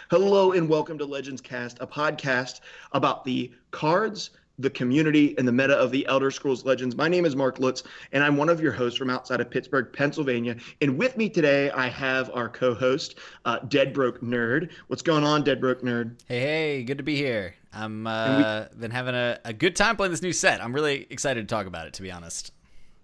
Hello and welcome to Legends Cast, a podcast about the cards, the community, and the meta of the Elder Scrolls Legends. My name is Mark Lutz, and I'm one of your hosts from outside of Pittsburgh, Pennsylvania. And with me today, I have our co-host, Dead Broke Nerd. What's going on, Dead Broke Nerd? Hey, good to be here. I'm been having a good time playing this new set. I'm really excited to talk about it, to be honest.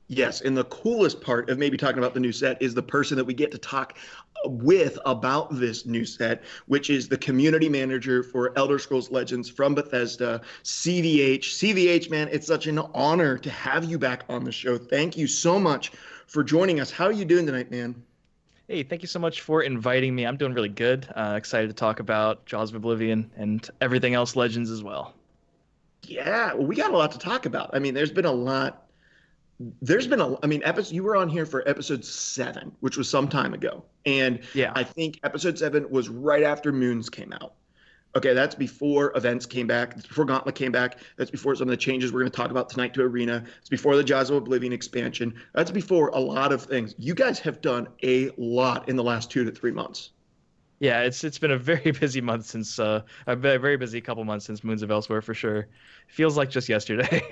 Yes, and the coolest part of maybe talking about the new set is the person that we get to talk with about this new set, which is the community manager for Elder Scrolls Legends from Bethesda, CVH. CVH, man, it's such an honor to have you back on the show. Thank you so much for joining us. How are you doing tonight, man? Hey, thank you so much for inviting me. I'm doing really good. Excited to talk about Jaws of Oblivion and everything else Legends as well. Yeah, well, we got a lot to talk about. I mean, you were on here for episode 7, which was some time ago. And yeah, I think episode 7 was right after Moons came out. Okay, that's before events came back. That's before Gauntlet came back. That's before some of the changes we're going to talk about tonight to Arena. It's before the Jaws of Oblivion expansion. That's before a lot of things. You guys have done a lot in the last 2 to 3 months. Yeah, it's been a very busy month since a very busy couple months since Moons of Elsewhere for sure. It feels like just yesterday.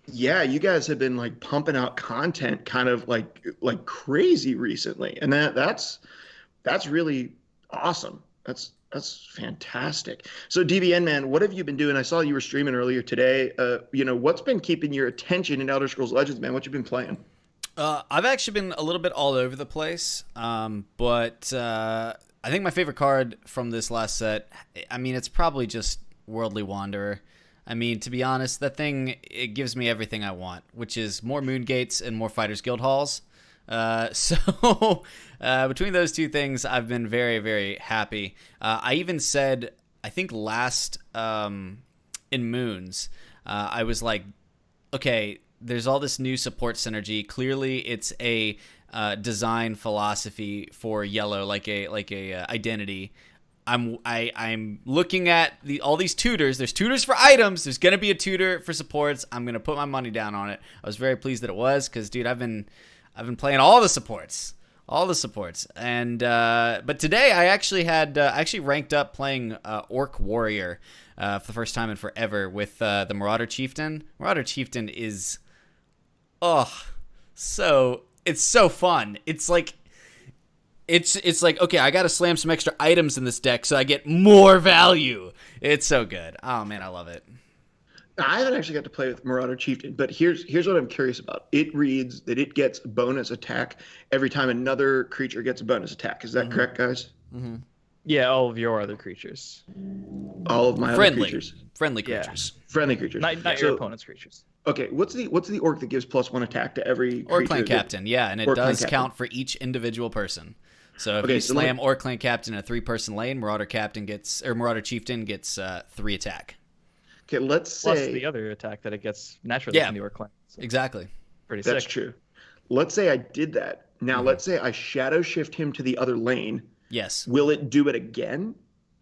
Yeah, you guys have been like pumping out content kind of like crazy recently. And that's really awesome. That's fantastic. So DBN, man, what have you been doing? I saw you were streaming earlier today. What's been keeping your attention in Elder Scrolls Legends, man? What you been playing? I've actually been a little bit all over the place. But I think my favorite card from this last set, I mean, it's probably just Worldly Wanderer. I mean, to be honest, that thing, it gives me everything I want, which is more Moon Gates and more Fighters Guild halls. So between those two things, I've been very, very happy. I even said, I think last in Moons, I was like, okay, there's all this new support synergy. Clearly, it's a design philosophy for Yellow, like a identity. I'm looking at all these tutors. There's tutors for items. There's gonna be a tutor for supports. I'm gonna put my money down on it. I was very pleased that it was, because dude, I've been playing all the supports, and but today I actually ranked up playing Orc Warrior for the first time in forever with the Marauder Chieftain. Marauder Chieftain is it's so fun. It's like okay, I gotta slam some extra items in this deck so I get more value. It's so good. Oh man, I love it. I haven't actually got to play with Marauder Chieftain, but here's what I'm curious about. It reads that it gets bonus attack every time another creature gets a bonus attack. Is that correct, guys? Mm-hmm. Yeah, all of your other creatures. All of my other creatures. Friendly creatures. Yeah. Friendly creatures. Not your opponent's creatures. Okay, what's the orc that gives +1 attack to every Orc Clan Captain? Yeah, and it does count for each individual person. So if you slam Orc Clan Captain in a 3-person lane, Marauder Chieftain gets 3 attack. Okay, let's say plus the other attack that it gets naturally from the Orc Clan. So exactly. Pretty sick. That's true. Let's say I did that. Now let's say I shadow shift him to the other lane. Yes. Will it do it again?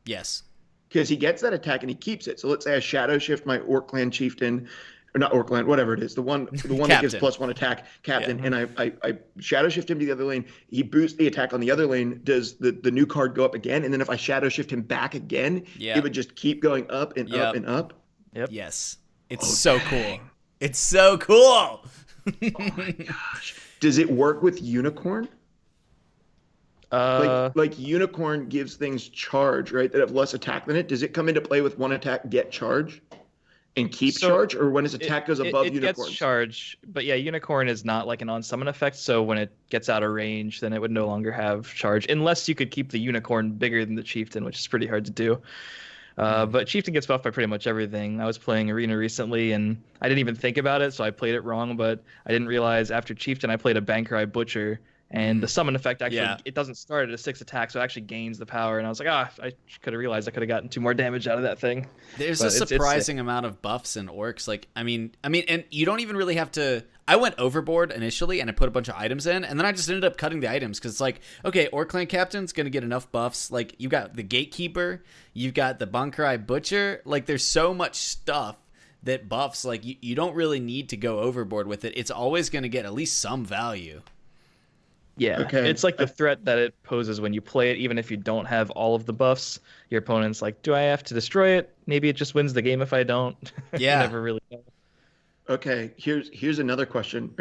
Yes. Because he gets that attack and he keeps it. So let's say I shadow shift my Orc Clan Chieftain, or not Orc Clan, whatever it is, the one that gives +1 attack, Captain, and I shadow shift him to the other lane. He boosts the attack on the other lane. Does the new card go up again? And then if I shadow shift him back again, it would just keep going up and up and up. Yep. Yes. It's so cool. It's so cool. Oh my gosh. Does it work with Unicorn? Like Unicorn gives things charge, right? That have less attack than it. Does it come into play with 1 attack, get charge? And keep charge, or when his attack goes above Unicorn? It gets charge, but yeah, Unicorn is not like an on-summon effect, so when it gets out of range, then it would no longer have charge, unless you could keep the Unicorn bigger than the Chieftain, which is pretty hard to do. But Chieftain gets buffed by pretty much everything. I was playing Arena recently, and I didn't even think about it, so I played it wrong, but I didn't realize after Chieftain I played a Bankrai Butcher, and the summon effect actually, it doesn't start at a 6 attack, so it actually gains the power. And I was like, I could have realized I could have gotten 2 more damage out of that thing. There's a surprising amount of buffs in orcs. Like, I mean, and you don't even really have to. I went overboard initially, and I put a bunch of items in, and then I just ended up cutting the items because it's like, okay, Orc Clan Captain's gonna get enough buffs. Like, you got the Gatekeeper, you've got the Bankrai Butcher. Like, there's so much stuff that buffs, like you don't really need to go overboard with it. It's always going to get at least some value. Yeah, Okay. It's like the threat that it poses when you play it, even if you don't have all of the buffs. Your opponent's like, do I have to destroy it? Maybe it just wins the game if I don't. Yeah. You never really know. Okay, here's another question.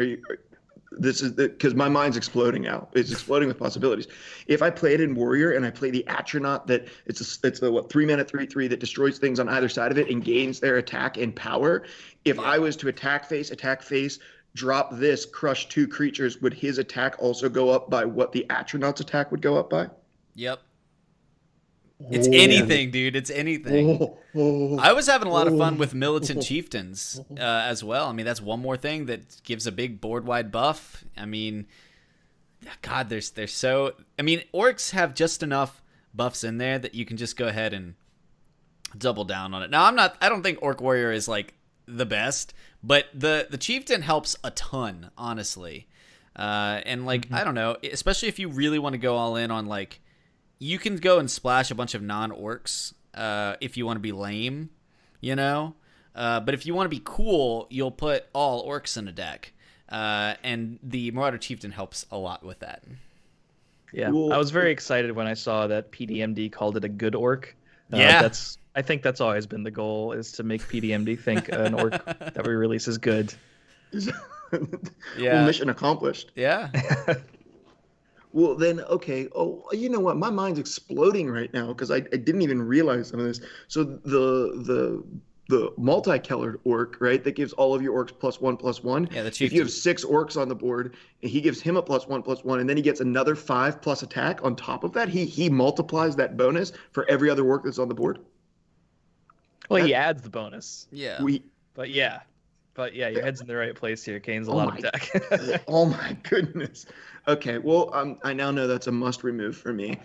This is because my mind's exploding now. It's exploding with possibilities. If I play it in Warrior and I play the Astronaut, that it's a what 3-mana 3/3 that destroys things on either side of it and gains their attack and power. If I was to attack face, drop this, crush 2 creatures, would his attack also go up by what the Astronaut's attack would go up by? Yep. It's anything, dude. It's anything. I was having a lot of fun with Militant Chieftains as well. I mean, that's one more thing that gives a big board-wide buff. I mean, God, they're so... I mean, orcs have just enough buffs in there that you can just go ahead and double down on it. Now, I don't think Orc Warrior is, like, the best, but the Chieftain helps a ton, honestly. And, like, I don't know, especially if you really want to go all in on, like... You can go and splash a bunch of non-orcs if you want to be lame, you know? But if you want to be cool, you'll put all orcs in a deck. And the Marauder Chieftain helps a lot with that. Yeah, cool. I was very excited when I saw that PDMD called it a good orc. Yeah. I think that's always been the goal, is to make PDMD think an orc that we release is good. Yeah. Well, mission accomplished. Yeah. Well, then, okay. Oh, you know what? My mind's exploding right now because I didn't even realize some of this. So the multi-colored orc, right, that gives all of your orcs +1/+1. Yeah, the If you have 6 orcs on the board, and he gives him a +1/+1, and then he gets another 5+ attack on top of that, he multiplies that bonus for every other orc that's on the board. Well, he adds the bonus. Yeah. But yeah, your head's in the right place here. Kane's a lot of deck. Oh my goodness. Okay, well, I now know that's a must remove for me.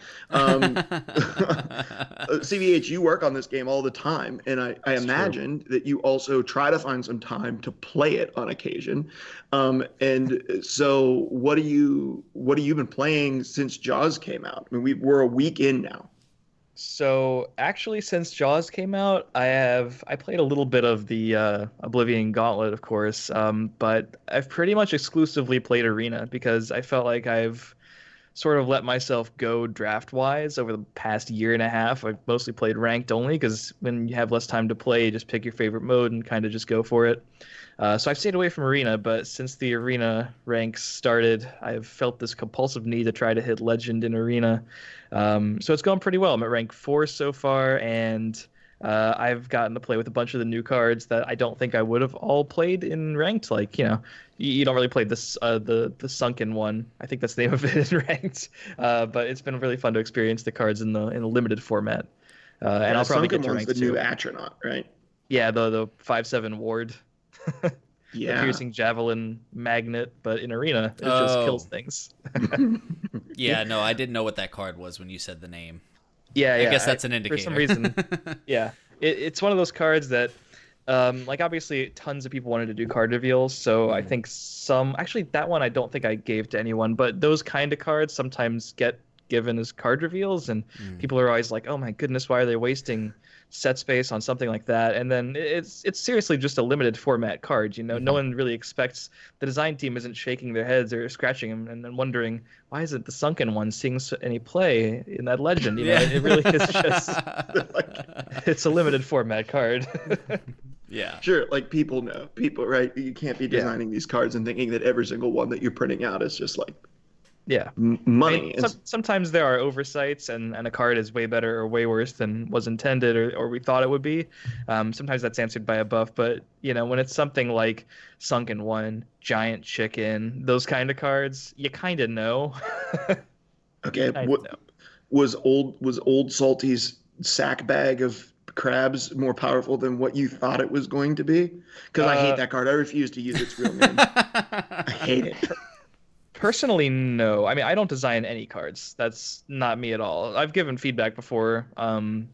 CVH, you work on this game all the time, and I imagined that you also try to find some time to play it on occasion. And so, what have you been playing since Jaws came out? I mean, we're a week in now. So actually, since Jaws came out, I played a little bit of the Oblivion Gauntlet, of course, but I've pretty much exclusively played Arena because I felt like I've sort of let myself go draft-wise over the past year and a half. I've mostly played ranked only because when you have less time to play, you just pick your favorite mode and kind of just go for it. So I've stayed away from Arena, but since the Arena ranks started, I've felt this compulsive need to try to hit Legend in Arena. So it's going pretty well. I'm at rank 4 so far, and I've gotten to play with a bunch of the new cards that I don't think I would have all played in ranked. Like, you know, you don't really play this the Sunken one. I think that's the name of it in ranked. But it's been really fun to experience the cards in the limited format. And I'll probably get to ranked the new Astronaut, right? Yeah, the 5/7 ward. Yeah. The piercing javelin magnet, but in Arena it just kills things. Yeah, no, I didn't know what that card was when you said the name. Yeah, I guess that's an indicator. For some reason, yeah, it's one of those cards that, like, obviously tons of people wanted to do card reveals, so I think actually that one I don't think I gave to anyone, but those kind of cards sometimes get given as card reveals, and people are always like, oh my goodness, why are they wasting set space on something like that? And then it's seriously just a limited format card, you know. No one really expects, the design team isn't shaking their heads or scratching them and then wondering, why isn't the Sunken one seeing any play in that Legend, you know? It really is just it's a limited format card. Yeah, sure. Like, people know, right? You can't be designing these cards and thinking that every single one that you're printing out is just like money. I mean, sometimes there are oversights, and a card is way better or way worse than was intended or we thought it would be. Sometimes that's answered by a buff, but you know, when it's something like Sunken One, Giant Chicken, those kind of cards, you kind of know. Okay, was old Salty's sack bag of crabs more powerful than what you thought it was going to be? Because I hate that card. I refuse to use its real name. I hate it. Personally, no. I mean, I don't design any cards. That's not me at all. I've given feedback before.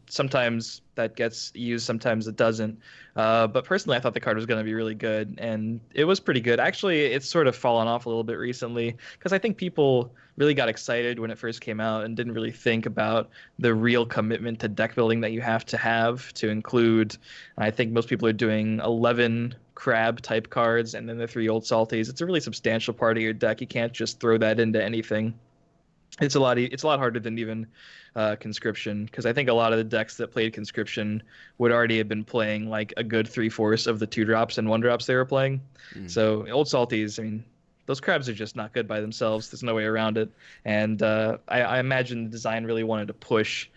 Sometimes that gets used, sometimes it doesn't. But personally, I thought the card was going to be really good, and it was pretty good. Actually, it's sort of fallen off a little bit recently because I think people really got excited when it first came out and didn't really think about the real commitment to deck building that you have to include. I think most people are doing 11 crab type cards and then the 3 old salties. It's a really substantial part of your deck. You can't just throw that into anything. It's a lot harder than even conscription, because I think a lot of the decks that played conscription would already have been playing like a good 3/4 of the 2-drops and 1-drops they were playing. So old salties, I mean, those crabs are just not good by themselves. There's no way around it. And I imagine the design really wanted to push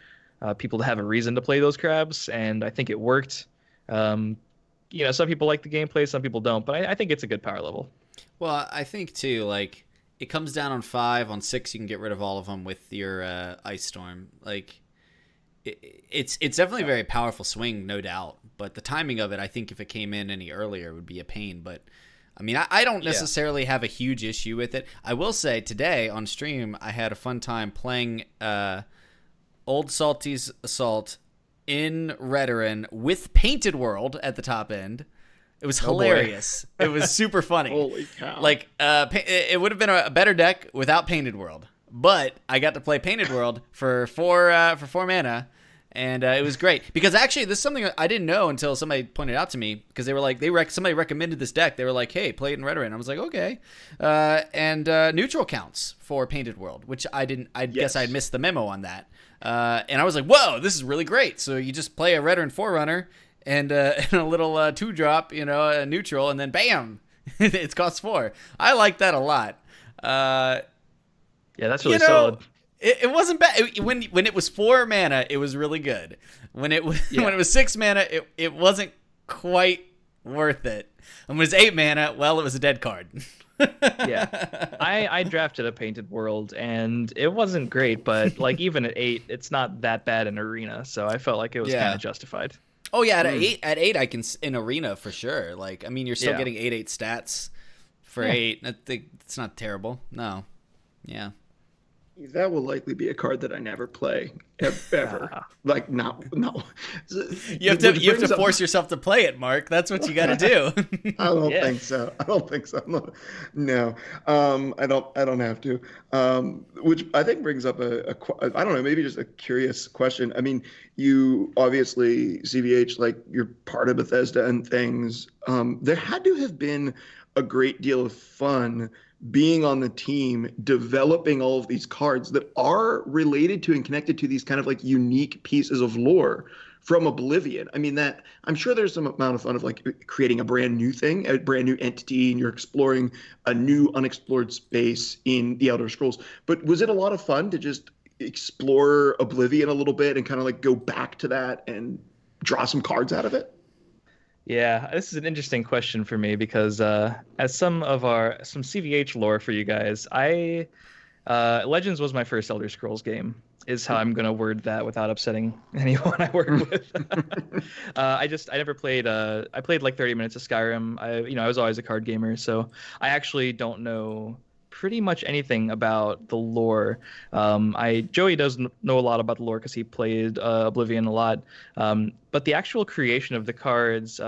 people to have a reason to play those crabs, and I think it worked. Some people like the gameplay, some people don't, but I think it's a good power level. Well, I think too, like, it comes down on 5. On 6, you can get rid of all of them with your Ice Storm. Like, it's definitely a very powerful swing, no doubt. But the timing of it, I think if it came in any earlier, would be a pain. But, I mean, I don't necessarily have a huge issue with it. I will say, today on stream, I had a fun time playing Old Salty's Assault in Redoran with Painted World at the top end. It was hilarious. It was super funny. Holy cow. Like, it would have been a better deck without Painted World. But I got to play Painted World for 4 mana, and it was great. Because actually, this is something I didn't know until somebody pointed out to me. Because they were like, somebody recommended this deck. They were like, hey, play it in Redoran. I was like, okay. And neutral counts for Painted World, which I didn't. I guess I'd missed the memo on that. And I was like, whoa, this is really great. So you just play a Redoran Forerunner and a little 2-drop, a neutral, and then bam, it costs 4. I like that a lot. Yeah, that's really solid. It wasn't bad. When it was 4 mana, it was really good. When it was 6 mana, it wasn't quite worth it. And when it was 8 mana, well, it was a dead card. Yeah, I drafted a Painted World, and it wasn't great, but like even at 8, it's not that bad in Arena, so I felt like it was kind of justified. Oh yeah, at 8 I can in Arena for sure. Like, I mean, you're still getting 8/8 stats for 8. I think it's not terrible. No. Yeah. That will likely be a card that I never play ever. Like, no. You have to force yourself to play it, Mark. That's what you got to do. I don't think so. No, I don't have to. Which I think brings up I don't know, maybe just a curious question. I mean, you obviously, CVH, like, you're part of Bethesda and things. There had to have been a great deal of fun being on the team, developing all of these cards that are related to and connected to these kind of like unique pieces of lore from Oblivion. I mean, that I'm sure there's some amount of fun of like creating a brand new thing, a brand new entity, and you're exploring a new unexplored space in the Elder Scrolls. But was it a lot of fun to just explore Oblivion a little bit and kind of like go back to that and draw some cards out of it? Yeah, this is an interesting question for me because as some CVH lore for you guys, Legends was my first Elder Scrolls game, is how I'm gonna word that without upsetting anyone I work with. I never played. I played like 30 minutes of Skyrim. I was always a card gamer, so I actually don't know pretty much anything about the lore. Joey does know a lot about the lore because he played Oblivion a lot. But the actual creation of the cards,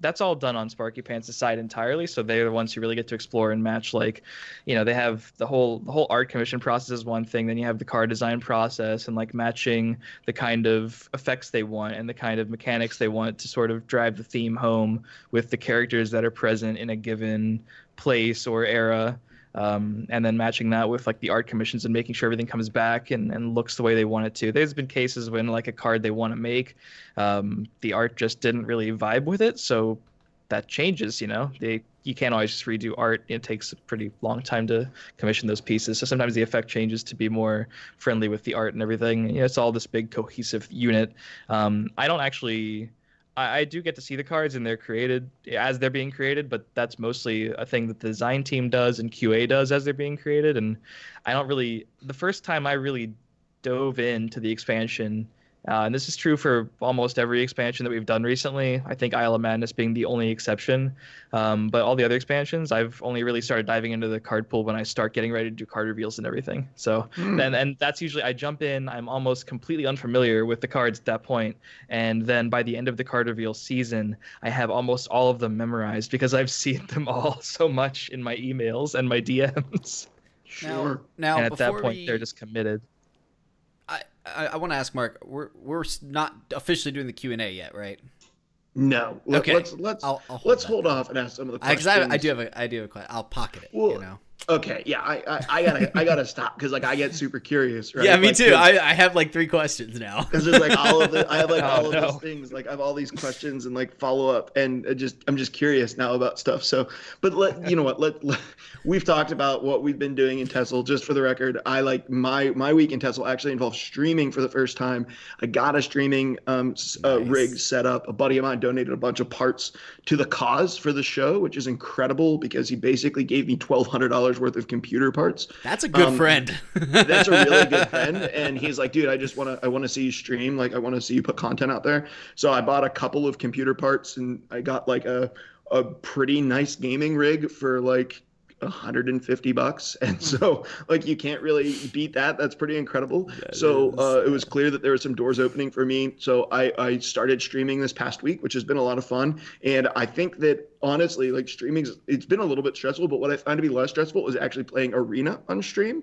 that's all done on Sparky Pants' side entirely. So they're the ones who really get to explore and match. Like, they have the whole art commission process is one thing. Then you have the card design process and like matching the kind of effects they want and the kind of mechanics they want to sort of drive the theme home with the characters that are present in a given place or era. And then matching that with like the art commissions and making sure everything comes back and looks the way they want it to. There's been cases when like a card they want to make, the art just didn't really vibe with it, so that changes. You can't always just redo art. It takes a pretty long time to commission those pieces, so sometimes the effect changes to be more friendly with the art and everything. It's all this big cohesive unit. I do get to see the cards and they're created as they're being created, but that's mostly a thing that the design team does and QA does as they're being created. And the first time I really dove into the expansion And this is true for almost every expansion that we've done recently. I think Isle of Madness being the only exception. But all the other expansions, I've only really started diving into the card pool when I start getting ready to do card reveals and everything. So then, and that's usually I jump in, I'm almost completely unfamiliar with the cards at that point. And then by the end of the card reveal season, I have almost all of them memorized because I've seen them all so much in my emails and my DMs. Sure. Now and at that point, they're just committed. I want to ask Mark. We're not officially doing the Q&A yet, right? No. Okay. Let's hold off and ask some of the questions. Because I do have a question. I'll pocket it. Well, Okay, yeah, I gotta stop because like I get super curious, right? Yeah, me like, too. I have like 3 questions now. It's just like all of the I have like all of those things. Like I have all these questions and like follow up, and I'm just curious now about stuff. So, but you know what? We've talked about what we've been doing in TESL. Just for the record, I like my week in TESL actually involved streaming for the first time. I got a streaming rig set up. A buddy of mine donated a bunch of parts to the cause for the show, which is incredible because he basically gave me $1,200 worth of computer parts. That's a good friend. That's a really good friend. And he's like, dude, I want to see you stream. Like, I want to see you put content out there. So I bought a couple of computer parts and I got like a pretty nice gaming rig for like $150. And so like you can't really beat that. That's pretty incredible. It was clear that there were some doors opening for me. So I started streaming this past week, which has been a lot of fun. And I think that honestly, like streaming, it's been a little bit stressful, but what I find to be less stressful is actually playing Arena on stream.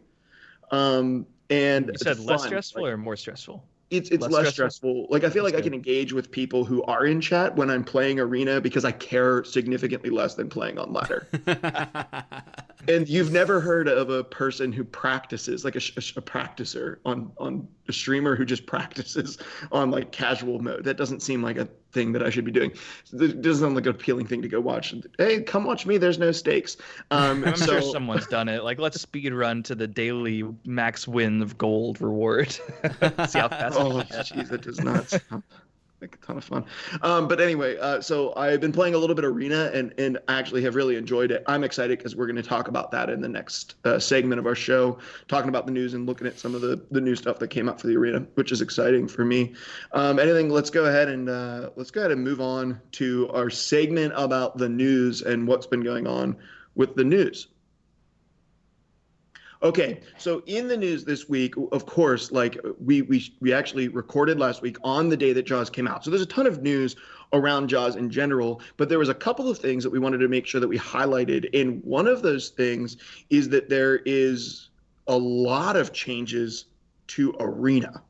And you said less stressful or more stressful? It's less stressful. Like I feel like I can engage with people who are in chat when I'm playing Arena because I care significantly less than playing on ladder. And you've never heard of a person who practices, like a practicer on a streamer who just practices on like casual mode. That doesn't seem like a thing that I should be doing. It doesn't sound like an appealing thing to go watch. Hey, come watch me. There's no stakes. I'm sure someone's done it. Like, let's speed run to the daily max win of gold reward. See how fast. Oh, jeez, that does not sound like a ton of fun. But anyway, so I've been playing a little bit Arena and I actually have really enjoyed it. I'm excited because we're going to talk about that in the next segment of our show, talking about the news and looking at some of the new stuff that came out for the Arena, which is exciting for me. Let's go ahead and move on to our segment about the news and what's been going on with the news. Okay, so in the news this week, of course, like we actually recorded last week on the day that Jaws came out. So there's a ton of news around Jaws in general, but there was a couple of things that we wanted to make sure that we highlighted. And one of those things is that there is a lot of changes to Arena.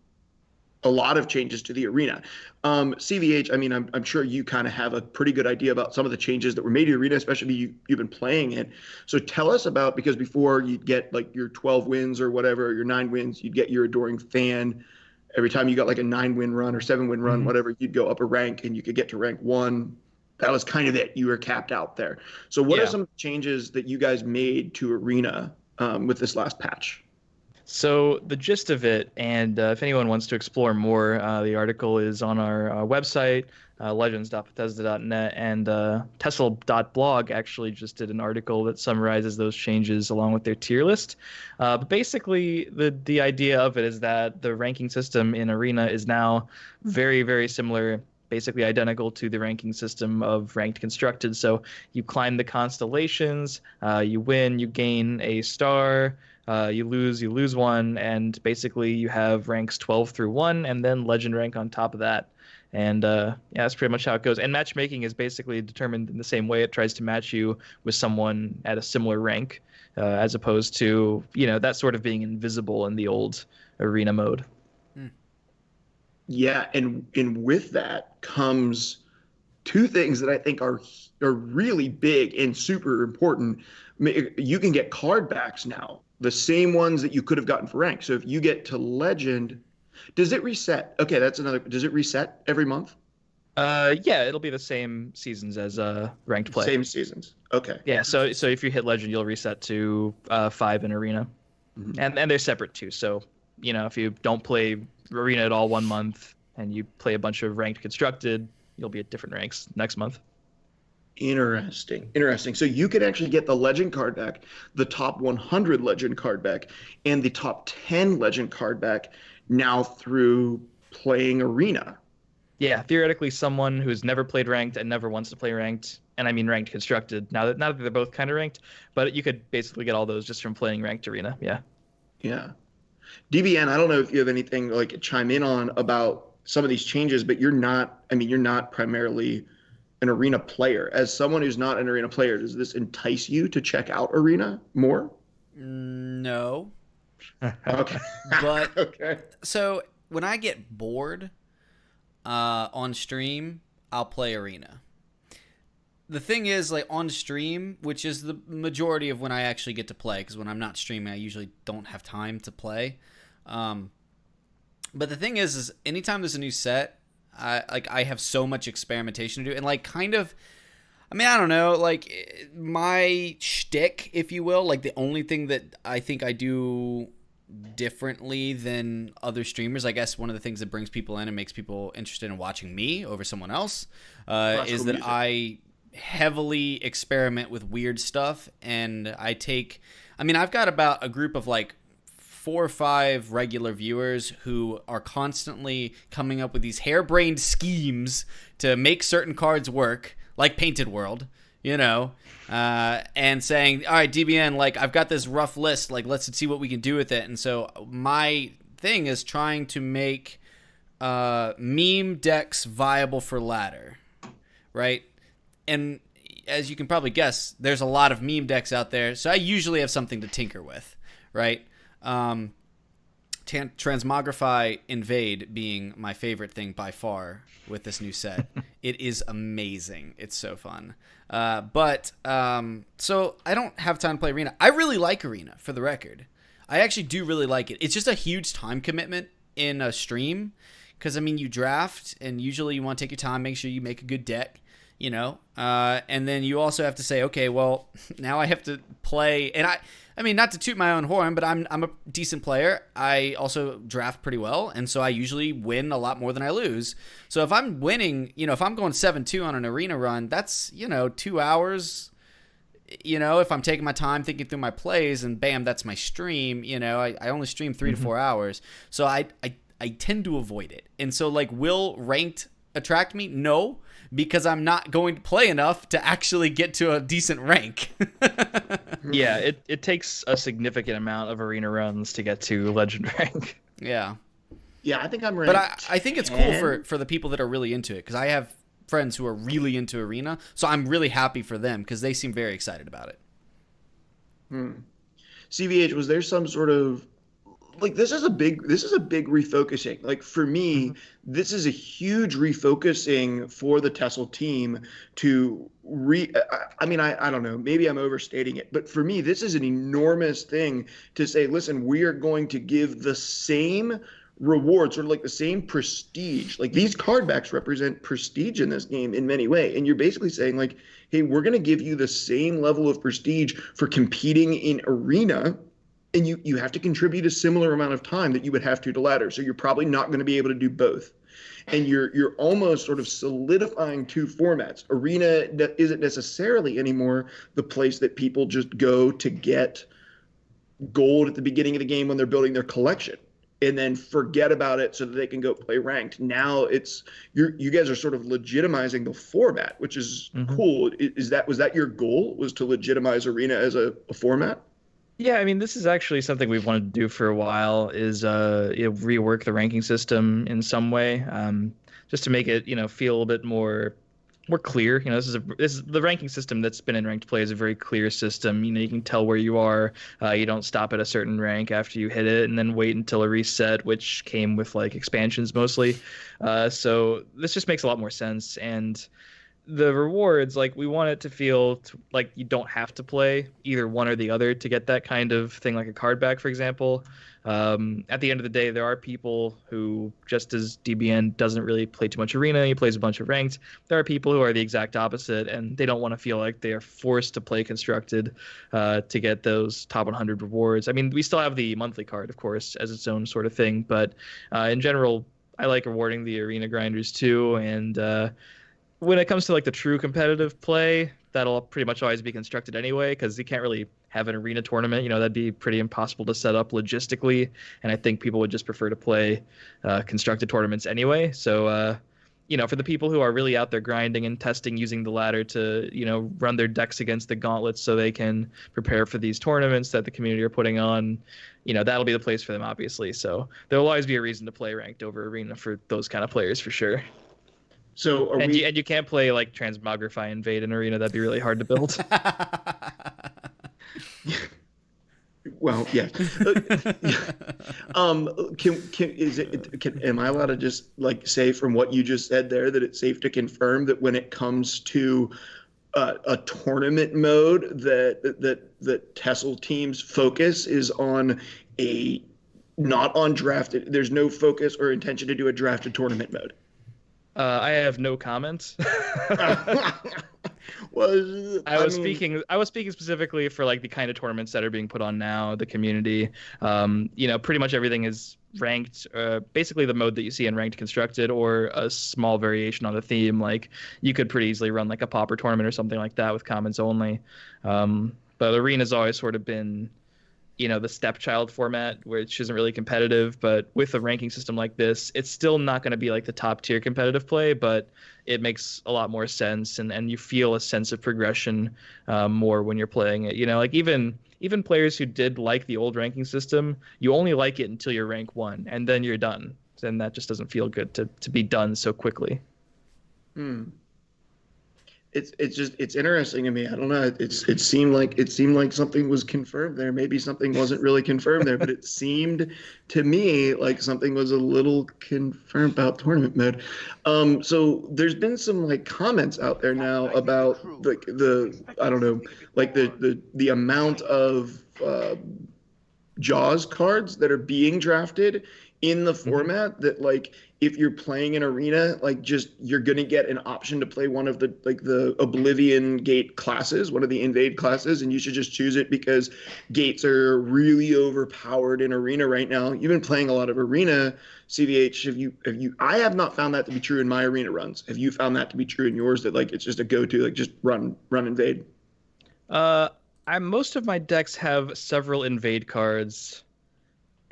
A lot of changes to the Arena. CVH, I mean, I'm sure you kind of have a pretty good idea about some of the changes that were made to Arena, especially you've been playing it. So tell us about, because before you'd get like your 12 wins or whatever, your 9 wins, you'd get your adoring fan. Every time you got like a 9-win run or 7-win run, whatever, you'd go up a rank and you could get to rank 1. That was kind of it. You were capped out there. So what are some changes that you guys made to Arena with this last patch? So the gist of it, and if anyone wants to explore more, the article is on our website, legends.bethesda.net, and TESL.blog actually just did an article that summarizes those changes along with their tier list. But basically, the idea of it is that the ranking system in Arena is now very, very similar, basically identical to the ranking system of Ranked Constructed. So you climb the constellations, you win, you gain a star. You lose 1, and basically you have ranks 12 through 1, and then legend rank on top of that. And that's pretty much how it goes. And matchmaking is basically determined in the same way. It tries to match you with someone at a similar rank, as opposed to that sort of being invisible in the old Arena mode. Yeah, and with that comes 2 things that I think are really big and super important. You can get card backs now. The same ones that you could have gotten for rank. So if you get to legend, does it reset? Okay, that's another. Does it reset every month? Yeah, it'll be the same seasons as ranked play. Same seasons. Okay. Yeah, so if you hit legend, you'll reset to 5 in Arena, and they're separate too. So if you don't play Arena at all 1 month and you play a bunch of ranked constructed, you'll be at different ranks next month. Interesting. So you can actually get the legend card back, the top 100 legend card back, and the top 10 legend card back now through playing arena. Yeah, theoretically, someone who's never played ranked and never wants to play ranked, and I mean ranked constructed. Now that they're both kind of ranked, but you could basically get all those just from playing ranked arena. Yeah. Yeah. DBN, I don't know if you have anything like chime in on about some of these changes, but you're not primarily an arena player. As someone who's not an arena player, does this entice you to check out arena more? No. Okay. But okay. So when I get bored on stream, I'll play arena. The thing is, like on stream, which is the majority of when I actually get to play, because when I'm not streaming, I usually don't have time to play. But the thing is anytime there's a new set, I have so much experimentation to do, and like kind of, I mean, I don't know, like my shtick, if you will, like the only thing that I think I do differently than other streamers, I guess one of the things that brings people in and makes people interested in watching me over someone else is that I heavily experiment with weird stuff, and I've got about a group of like 4 or 5 regular viewers who are constantly coming up with these harebrained schemes to make certain cards work, like Painted World, and saying, all right, DBN, like I've got this rough list, like let's see what we can do with it. And so my thing is trying to make meme decks viable for ladder, right? And as you can probably guess, there's a lot of meme decks out there, so I usually have something to tinker with, right? Transmogrify Invade being my favorite thing by far with this new set. It is amazing. It's so fun. So I don't have time to play Arena. I really like Arena, for the record. I actually do really like it. It's just a huge time commitment in a stream because, I mean, you draft, and usually you want to take your time, make sure you make a good deck. And then you also have to say, okay, well, now I have to play, and I mean, not to toot my own horn, but I'm a decent player. I also draft pretty well, and so I usually win a lot more than I lose. So if I'm winning, if I'm going 7-2 on an arena run, that's, 2 hours. If I'm taking my time thinking through my plays, and bam, that's my stream. I only stream 3 to 4 hours, so I tend to avoid it. And so, like, will ranked attract me? No, because I'm not going to play enough to actually get to a decent rank. Yeah, it takes a significant amount of arena runs to get to legend rank. Yeah. Yeah, I think I'm ranked. But I think it's cool for the people that are really into it, because I have friends who are really into arena, so I'm really happy for them because they seem very excited about it. CVH, was there some sort of like this is a big refocusing. Like for me, this is a huge refocusing for the TESL team to I mean, I don't know, maybe I'm overstating it, but for me, this is an enormous thing to say, listen, we are going to give the same reward, sort of like the same prestige. Like these card backs represent prestige in this game in many ways. And you're basically saying like, hey, we're going to give you the same level of prestige for competing in arena. And you have to contribute a similar amount of time that you would have to ladder. So you're probably not going to be able to do both. And you're almost sort of solidifying 2 formats. Arena isn't necessarily anymore the place that people just go to get gold at the beginning of the game when they're building their collection and then forget about it so that they can go play ranked. Now it's you guys are sort of legitimizing the format, which is cool. Was that your goal, was to legitimize arena as a format? Yeah, I mean, this is actually something we've wanted to do for a while, is rework the ranking system in some way, just to make it, feel a little bit more clear. This is the ranking system that's been in ranked play is a very clear system. You can tell where you are. You don't stop at a certain rank after you hit it and then wait until a reset, which came with like expansions mostly. So this just makes a lot more sense. And the rewards, like, we want it to feel like you don't have to play either one or the other to get that kind of thing, like a card back, for example. At the end of the day, there are people who, just as DBN doesn't really play too much arena, he plays a bunch of ranked, there are people who are the exact opposite, and they don't want to feel like they are forced to play constructed to get those top 100 rewards. I mean, we still have the monthly card, of course, as its own sort of thing, but in general, I like rewarding the arena grinders too, and when it comes to like the true competitive play, that'll pretty much always be constructed anyway, because you can't really have an arena tournament. That'd be pretty impossible to set up logistically, and I think people would just prefer to play constructed tournaments anyway. So, for the people who are really out there grinding and testing using the ladder to, run their decks against the gauntlets so they can prepare for these tournaments that the community are putting on, that'll be the place for them, obviously. So there'll always be a reason to play ranked over arena for those kind of players for sure. So you can't play like Transmogrify Invade in Arena. That'd be really hard to build. Well, yeah. Am I allowed to just like say from what you just said there that it's safe to confirm that when it comes to a tournament mode that TESL teams focus is on not on drafted. There's no focus or intention to do a drafted tournament mode. I have no comments. I was speaking specifically for like the kind of tournaments that are being put on now, the community. Pretty much everything is ranked, basically the mode that you see in ranked constructed, or a small variation on the theme. Like you could pretty easily run like a pauper tournament or something like that with commons only. But arena's always sort of been the stepchild format, which isn't really competitive, but with a ranking system like this, it's still not going to be like the top tier competitive play, but it makes a lot more sense, and you feel a sense of progression more when you're playing it. Like even players who did like the old ranking system, you only like it until you're rank 1, and then you're done. And that just doesn't feel good to be done so quickly. It's interesting to me. I don't know. It seemed like something was confirmed there. Maybe something wasn't really confirmed there, but it seemed to me like something was a little confirmed about tournament mode. So there's been some like comments out there now about like the amount of Jaws cards that are being drafted in the format, that like if you're playing an arena, like just you're gonna get an option to play one of the Oblivion Gate classes, one of the invade classes, and you should just choose it because gates are really overpowered in arena right now. You've been playing a lot of arena, CVH. Have you I have not found that to be true in my arena runs. Have you found that to be true in yours, that like it's just a go-to, like just run invade? Most of my decks have several invade cards.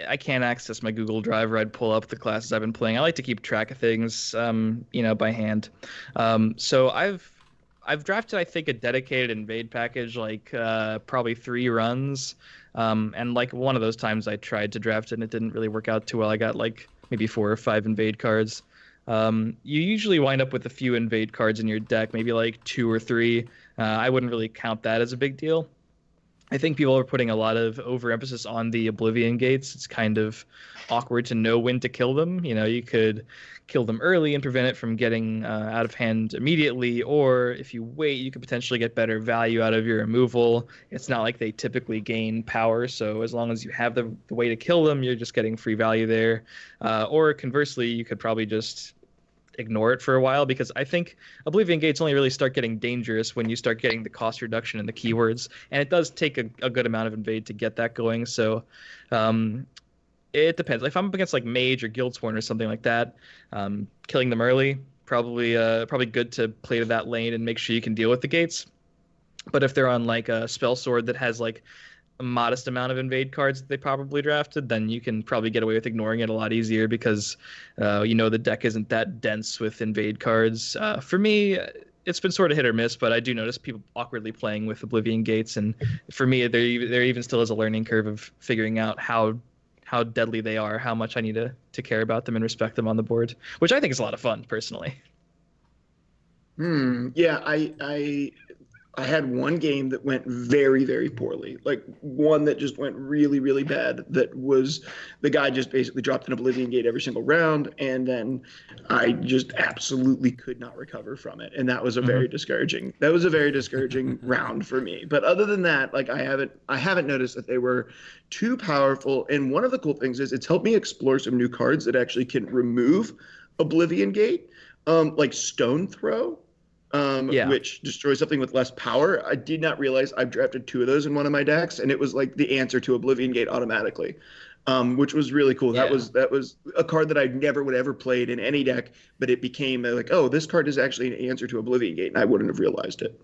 I can't access my Google Drive, or I'd pull up the classes I've been playing. I like to keep track of things, by hand. So I've drafted, I think, a dedicated invade package, like probably 3 runs. And like one of those times I tried to draft it and it didn't really work out too well. I got like maybe 4 or 5 invade cards. You usually wind up with a few invade cards in your deck, maybe like 2 or 3. I wouldn't really count that as a big deal. I think people are putting a lot of overemphasis on the Oblivion Gates. It's kind of awkward to know when to kill them. You could kill them early and prevent it from getting out of hand immediately, or if you wait, you could potentially get better value out of your removal. It's not like they typically gain power, so as long as you have the way to kill them, you're just getting free value there. Or conversely, you could probably just ignore it for a while, because I think Oblivion Gates only really start getting dangerous when you start getting the cost reduction in the keywords, and it does take a good amount of invade to get that going. So it depends. If I'm up against like Mage or Guildsworn or something like that, killing them early probably good to play to that lane and make sure you can deal with the gates. But if they're on like a spell sword that has like a modest amount of invade cards that they probably drafted, then you can probably get away with ignoring it a lot easier, because the deck isn't that dense with invade cards. For me, it's been sort of hit or miss, but I do notice people awkwardly playing with Oblivion Gates, and for me, there even still is a learning curve of figuring out how deadly they are, how much I need to care about them and respect them on the board, which I think is a lot of fun personally. Yeah, I had one game that went very, very poorly, like one that just went really, really bad. That was, the guy just basically dropped an Oblivion Gate every single round, and then I just absolutely could not recover from it. And that was a very discouraging. That was a very discouraging round for me. But other than that, like I haven't noticed that they were too powerful. And one of the cool things is it's helped me explore some new cards that actually can remove Oblivion Gate, like Stone Throw. Yeah. which destroys something with less power. I did not realize I've drafted 2 of those in one of my decks, and it was like the answer to Oblivion Gate automatically, which was really cool. Yeah. That was a card that I never would ever played in any deck, but it became like, oh, this card is actually an answer to Oblivion Gate, and I wouldn't have realized it.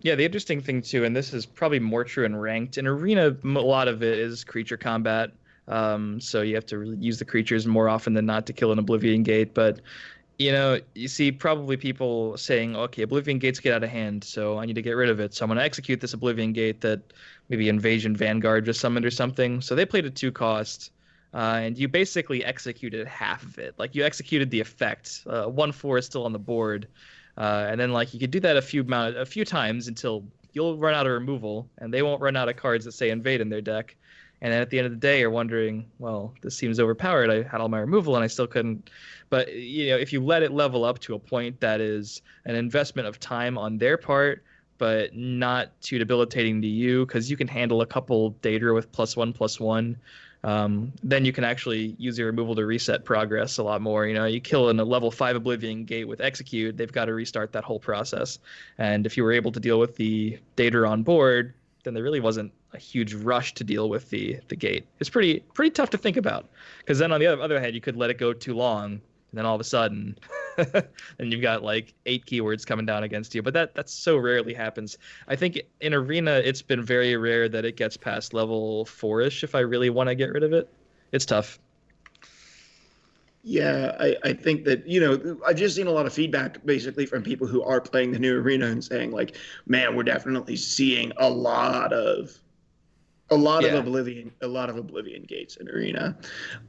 Yeah, the interesting thing too, and this is probably more true in ranked. In arena, a lot of it is creature combat. So you have to really use the creatures more often than not to kill an Oblivion Gate. But you see probably people saying, okay, Oblivion Gates get out of hand, so I need to get rid of it. So I'm going to execute this Oblivion Gate that maybe Invasion Vanguard just summoned or something. So they played a 2 cost, and you basically executed half of it. Like you executed the effect. 1/4 is still on the board. And then like you could do that a few times until you'll run out of removal, and they won't run out of cards that say invade in their deck. And then at the end of the day, you're wondering, well, this seems overpowered. I had all my removal and I still couldn't. But if you let it level up to a point that is an investment of time on their part, but not too debilitating to you, because you can handle a couple Daedra with +1/+1. Then you can actually use your removal to reset progress a lot more. You kill in a level 5 Oblivion Gate with Execute, they've got to restart that whole process. And if you were able to deal with the Daedra on board, then there really wasn't a huge rush to deal with the gate. It's pretty tough to think about, because then on the other hand, you could let it go too long, and then all of a sudden, and you've got like 8 keywords coming down against you. But that so rarely happens. I think in arena, it's been very rare that it gets past level 4-ish if I really want to get rid of it. It's tough. Yeah, I think that, I've just seen a lot of feedback basically from people who are playing the new arena and saying like, man, we're definitely seeing a lot of Oblivion Gates in arena.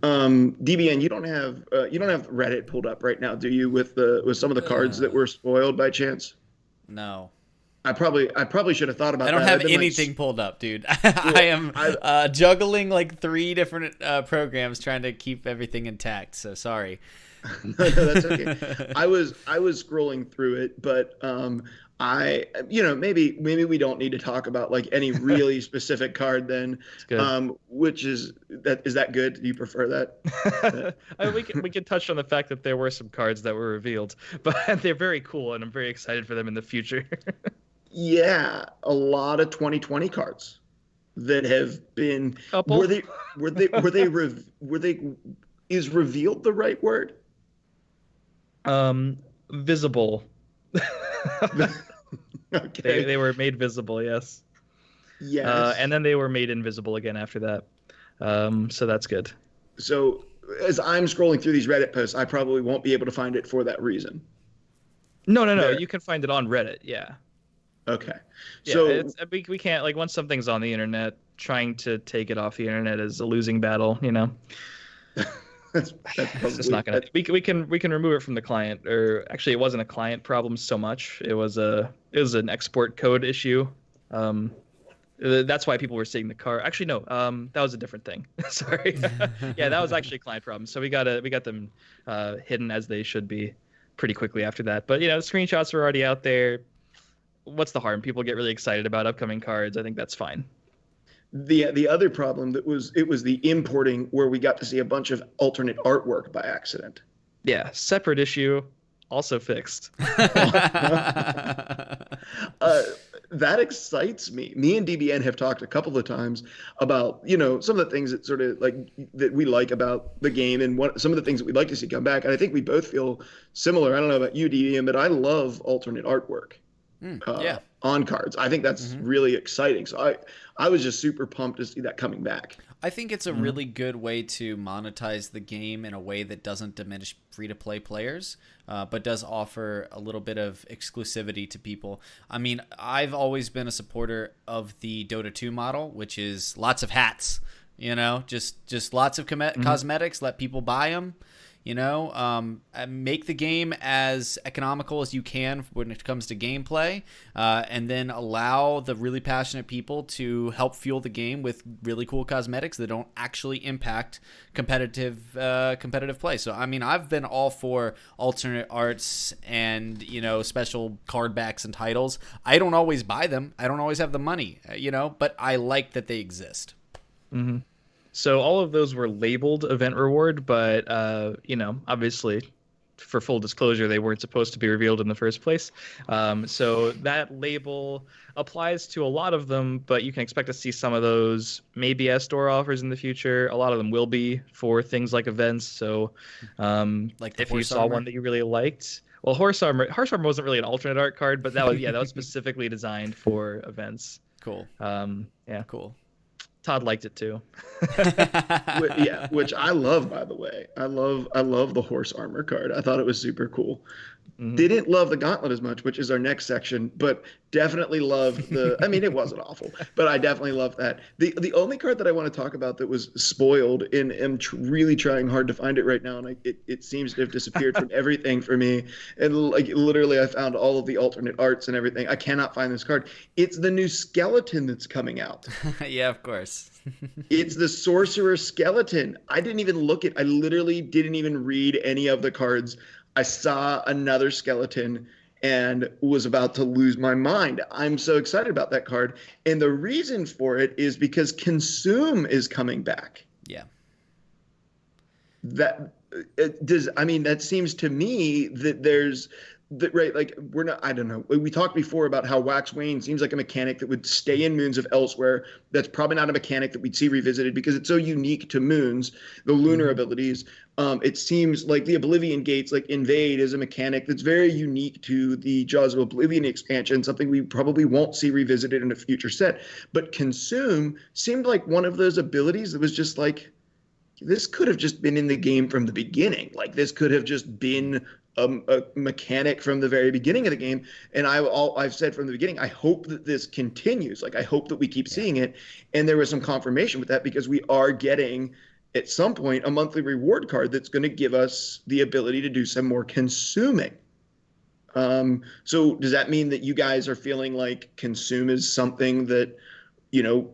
DBN, you don't have Reddit pulled up right now, do you, with some of the cards that were spoiled by chance? No. I probably should have thought about that. I don't have anything pulled up, dude. I am juggling like 3 different programs trying to keep everything intact. So sorry. No, that's okay. I was scrolling through it, but maybe we don't need to talk about like any really specific card then. Which is that good? Do you prefer that? We can touch on the fact that there were some cards that were revealed, but they're very cool, and I'm very excited for them in the future. Yeah, a lot of 2020 cards that have been. Couple? Were they is revealed the right word? Visible. Okay. They were made visible, yes. Yes. And then they were made invisible again after that. So that's good. So as I'm scrolling through these Reddit posts, I probably won't be able to find it for that reason. No. You can find it on Reddit. Yeah. Okay. Yeah, so we can't, like, once something's on the internet, trying to take it off the internet is a losing battle. that's probably, it's just not gonna. We can remove it from the client, or actually, it wasn't a client problem so much. It was an export code issue. That's why people were seeing the car. Actually, no. That was a different thing. Sorry. Yeah, that was actually a client problem. So we got them hidden as they should be pretty quickly after that. But the screenshots were already out there. What's the harm? People get really excited about upcoming cards. I think that's fine. The other problem it was the importing, where we got to see a bunch of alternate artwork by accident. Yeah, separate issue, also fixed. That excites me. Me and DBN have talked a couple of times about some of the things that sort of like that we like about the game, and some of the things that we'd like to see come back. And I think we both feel similar. I don't know about you, DBN, but I love alternate artwork. On cards. I think that's really exciting. So I was just super pumped to see that coming back. I think it's a really good way to monetize the game in a way that doesn't diminish free-to-play players, but does offer a little bit of exclusivity to people. I mean, I've always been a supporter of the Dota 2 model, which is lots of hats, just lots of cosmetics, let people buy them. Make the game as economical as you can when it comes to gameplay, and then allow the really passionate people to help fuel the game with really cool cosmetics that don't actually impact competitive play. So, I mean, I've been all for alternate arts and, special card backs and titles. I don't always buy them. I don't always have the money, but I like that they exist. Mm-hmm. So all of those were labeled event reward, but obviously for full disclosure, they weren't supposed to be revealed in the first place. So that label applies to a lot of them, but you can expect to see some of those maybe as store offers in the future. A lot of them will be for things like events. So like if you saw one that you really liked, well, Horse Armor wasn't really an alternate art card, but that was specifically designed for events. Cool. Yeah. Cool. Todd liked it too. Yeah, which I love, by the way. I love the Horse Armor card. I thought it was super cool. Mm-hmm. Didn't love the Gauntlet as much, which is our next section, but definitely loved the. I mean, it wasn't awful, but I definitely loved that. The only card that I want to talk about that was spoiled, and am really trying hard to find it right now, and it seems to have disappeared from everything for me. And like literally, I found all of the alternate arts and everything. I cannot find this card. It's the new skeleton that's coming out. Yeah, of course. It's the Sorcerer Skeleton. I literally didn't even read any of the cards. I saw another skeleton and was about to lose my mind. I'm so excited about that card. And the reason for it is because Consume is coming back. Yeah. That seems to me that there's right, like we're not, I don't know. We talked before about how Wax Wayne seems like a mechanic that would stay in Moons of Elsewhere. That's probably not a mechanic that we'd see revisited because it's so unique to Moons, the lunar abilities. It seems like the Oblivion Gates, like Invade, is a mechanic that's very unique to the Jaws of Oblivion expansion, something we probably won't see revisited in a future set. But Consume seemed like one of those abilities that was just like, this could have just been in the game from the beginning. Like this could have just been a mechanic from the very beginning of the game. And I've said from the beginning, I hope that this continues. Like I hope that we keep seeing it. And there was some confirmation with that because we are getting at some point a monthly reward card that's going to give us the ability to do some more consuming. So does that mean that you guys are feeling like Consume is something that, you know,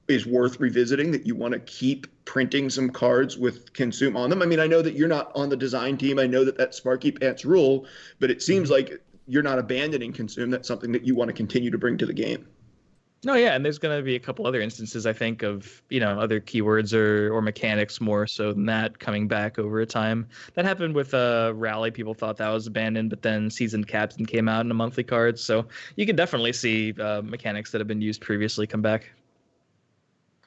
is worth revisiting, that you want to keep printing some cards with Consume on them? I mean, I know that you're not on the design team. I know that that's Sparky Pants rule, but it seems like you're not abandoning Consume. That's something that you want to continue to bring to the game. No, yeah, and there's going to be a couple other instances, I think, of, you know, other keywords or mechanics more so than that coming back over time. That happened with Rally. People thought that was abandoned, but then Seasoned Captain came out in a monthly card. So you can definitely see mechanics that have been used previously come back.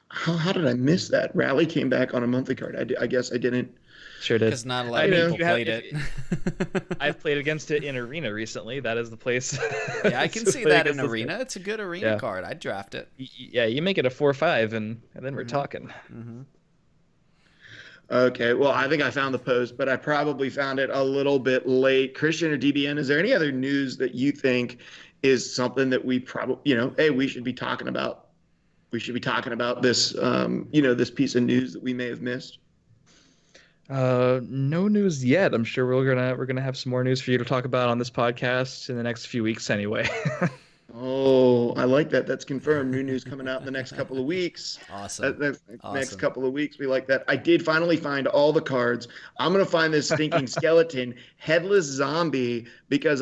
How did I miss that? Rally came back on a monthly card. I guess I didn't. Sure did. Because not a lot of people played it. I've played against it in Arena recently. That is the place. Yeah, I can see that in Arena. It's a good Arena card. I'd draft it. Yeah, you make it a 4/5, and then we're talking. Mm-hmm. Okay, well, I think I found the post, but I probably found it a little bit late. Christian or DBN, is there any other news that you think is something that we probably, you know, hey, we should be talking about? We should be talking about this, you know, this piece of news that we may have missed. No news yet. I'm sure we're gonna have some more news for you to talk about on this podcast in the next few weeks, anyway. Oh, I like that. That's confirmed. New news coming out in the next couple of weeks. Awesome. Next couple of weeks, we like that. I did finally find all the cards. I'm going to find this stinking skeleton, Headless Zombie, because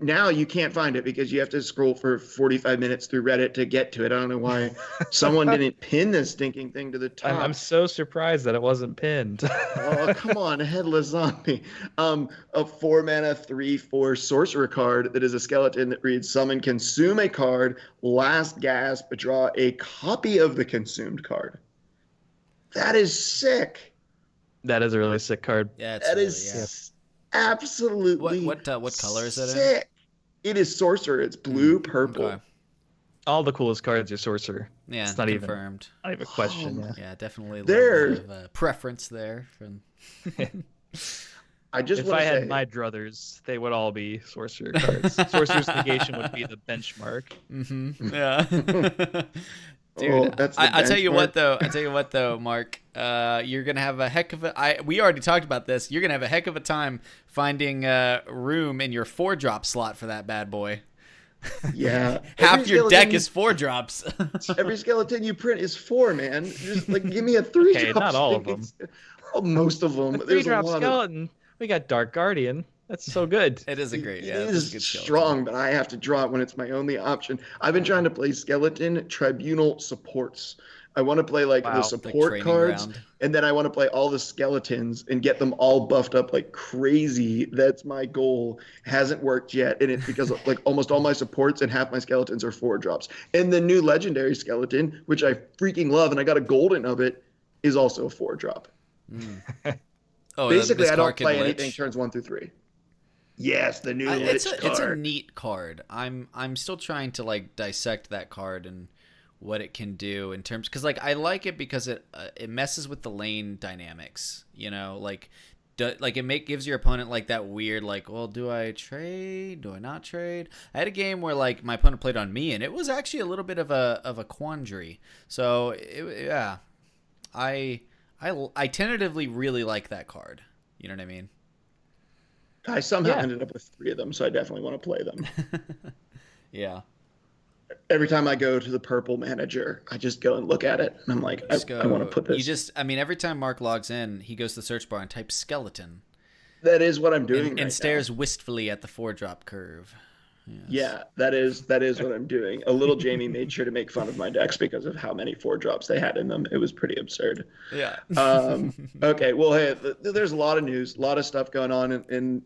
now you can't find it because you have to scroll for 45 minutes through Reddit to get to it. I don't know why someone didn't pin this stinking thing to the top. I'm so surprised that it wasn't pinned. Oh, come on, a Headless Zombie. A 4-mana 3/4 sorcerer card that is a skeleton that reads summon consume a card, last gasp, draw a copy of the consumed card. That is sick. That is a really sick card. Yeah, that is absolutely what color is it sick. It is sorcerer. It's blue, purple. Okay. All the coolest cards are sorcerer. Yeah, it's not confirmed. Not even a question. Yeah, definitely a little bit of preference there. From If I had my druthers, they would all be sorcerer cards. Sorcerer's Negation would be the benchmark. Mm-hmm. Yeah. Dude, I tell you what though, Mark, you're gonna have a heck of we already talked about this. You're gonna have a heck of a time finding room in your 4-drop slot for that bad boy. Yeah, half your deck is 4 drops. Every skeleton you print is 4, man. Just like give me a 3 drop. Okay, not all of them. Oh, most of them. A 3-drop skeleton. We got Dark Guardian. That's so good. It is a great, it is strong, but I have to draw it when it's my only option. I've been trying to play skeleton tribunal supports I want to play like the Wow. support training cards, ground. and then I want to play all the skeletons and get them all buffed up like crazy. That's my goal. Hasn't worked yet, and it's because like almost all my supports and half my skeletons are 4-drops. And the new legendary skeleton, which I freaking love, and I got a golden of it, is also a 4-drop. Oh, Basically, Miss I don't Karkin play Lich. anything turns 1 through 3. Yes, the new It's Lich a card. neat card. I'm still trying to like dissect that card and what it can do in terms, because like I like it because it messes with the lane dynamics. You know, like gives your opponent like that weird like, well, do I trade? Do I not trade? I had a game where like my opponent played on me and it was actually a little bit of a quandary. So yeah, I tentatively really like that card. You know what I mean? I somehow Yeah. ended up with 3 of them, so I definitely want to play them. Yeah. Every time I go to the purple manager, I just go and look at it, and I'm like, I want to put this. I mean, every time Mark logs in, he goes to the search bar and types skeleton That is what I'm doing and stares wistfully at the 4-drop curve. Yes. Yeah, that is what I'm doing. A little Jamie made sure to make fun of my decks because of how many 4-drops they had in them. It was pretty absurd. Yeah. Okay, well, hey, there's a lot of news, a lot of stuff going on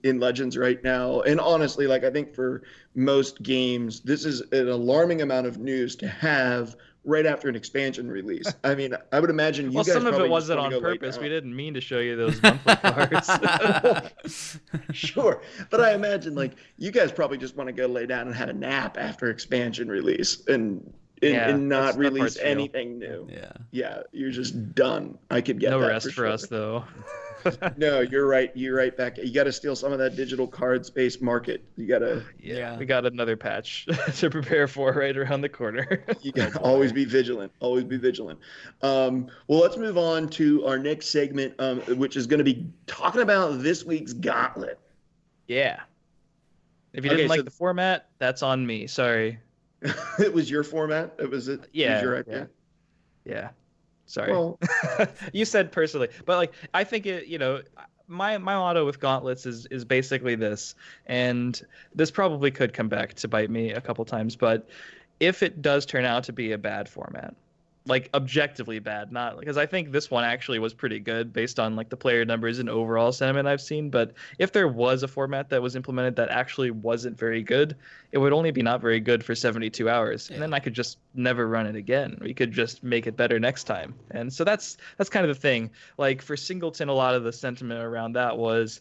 in Legends right now. And honestly, like I think for most games, this is an alarming amount of news to have right after an expansion release. I mean, I would imagine you Well, guys some of probably it wasn't just on wanna go lay purpose. down. We didn't mean to show you those monthly cards. Sure, but I imagine like you guys probably just want to go lay down and have a nap after expansion release and not that release part's real. anything new. Yeah. Yeah, you're just done. I could get No that rest for sure. us though. No, you're right. You're right, Beck. You got to steal some of that digital card space market. You got to. Yeah. We got another patch to prepare for right around the corner. You got to always be vigilant. Always be vigilant. Well, let's move on to our next segment, which is going to be talking about this week's gauntlet. Yeah. If you Okay, didn't like so- the format, that's on me. Sorry. It was your format. It was it. Yeah, It was your idea. Yeah. Sorry. Well, You said personally, but like I think it, my motto with gauntlets is basically this, and this probably could come back to bite me a couple times, but if it does turn out to be a bad format, like objectively bad, not because I think this one actually was pretty good based on like the player numbers and overall sentiment I've seen, but if there was a format that was implemented that actually wasn't very good, it would only be not very good for 72 hours, and then I could just never run it again. We could just make it better next time. And so that's kind of the thing. Like for Singleton, a lot of the sentiment around that was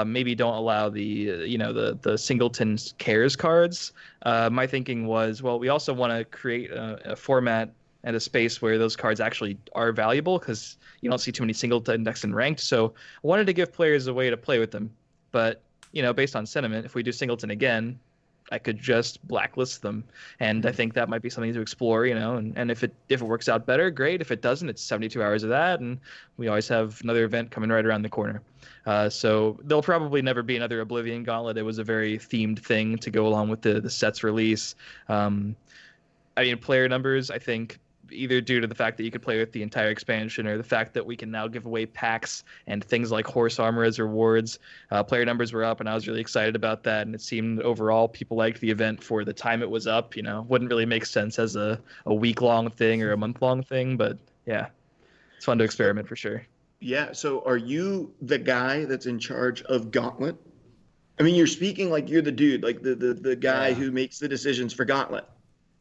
maybe don't allow the Singleton cares cards. My thinking was, well, we also want to create a format and a space where those cards actually are valuable, because you don't see too many Singleton index and ranked. So I wanted to give players a way to play with them. But, based on sentiment, if we do Singleton again, I could just blacklist them. And I think that might be something to explore, and if it works out better, great. If it doesn't, it's 72 hours of that. And we always have another event coming right around the corner. So there'll probably never be another Oblivion Gauntlet. It was a very themed thing to go along with the set's release. Player numbers, I think, either due to the fact that you could play with the entire expansion or the fact that we can now give away packs and things like horse armor as rewards. Player numbers were up, and I was really excited about that. And it seemed overall people liked the event for the time it was up. Wouldn't really make sense as a week-long thing or a month-long thing, but yeah, it's fun to experiment for sure. yeah. So are you the guy that's in charge of Gauntlet? I mean, you're speaking like you're the dude, like the guy who makes the decisions for Gauntlet.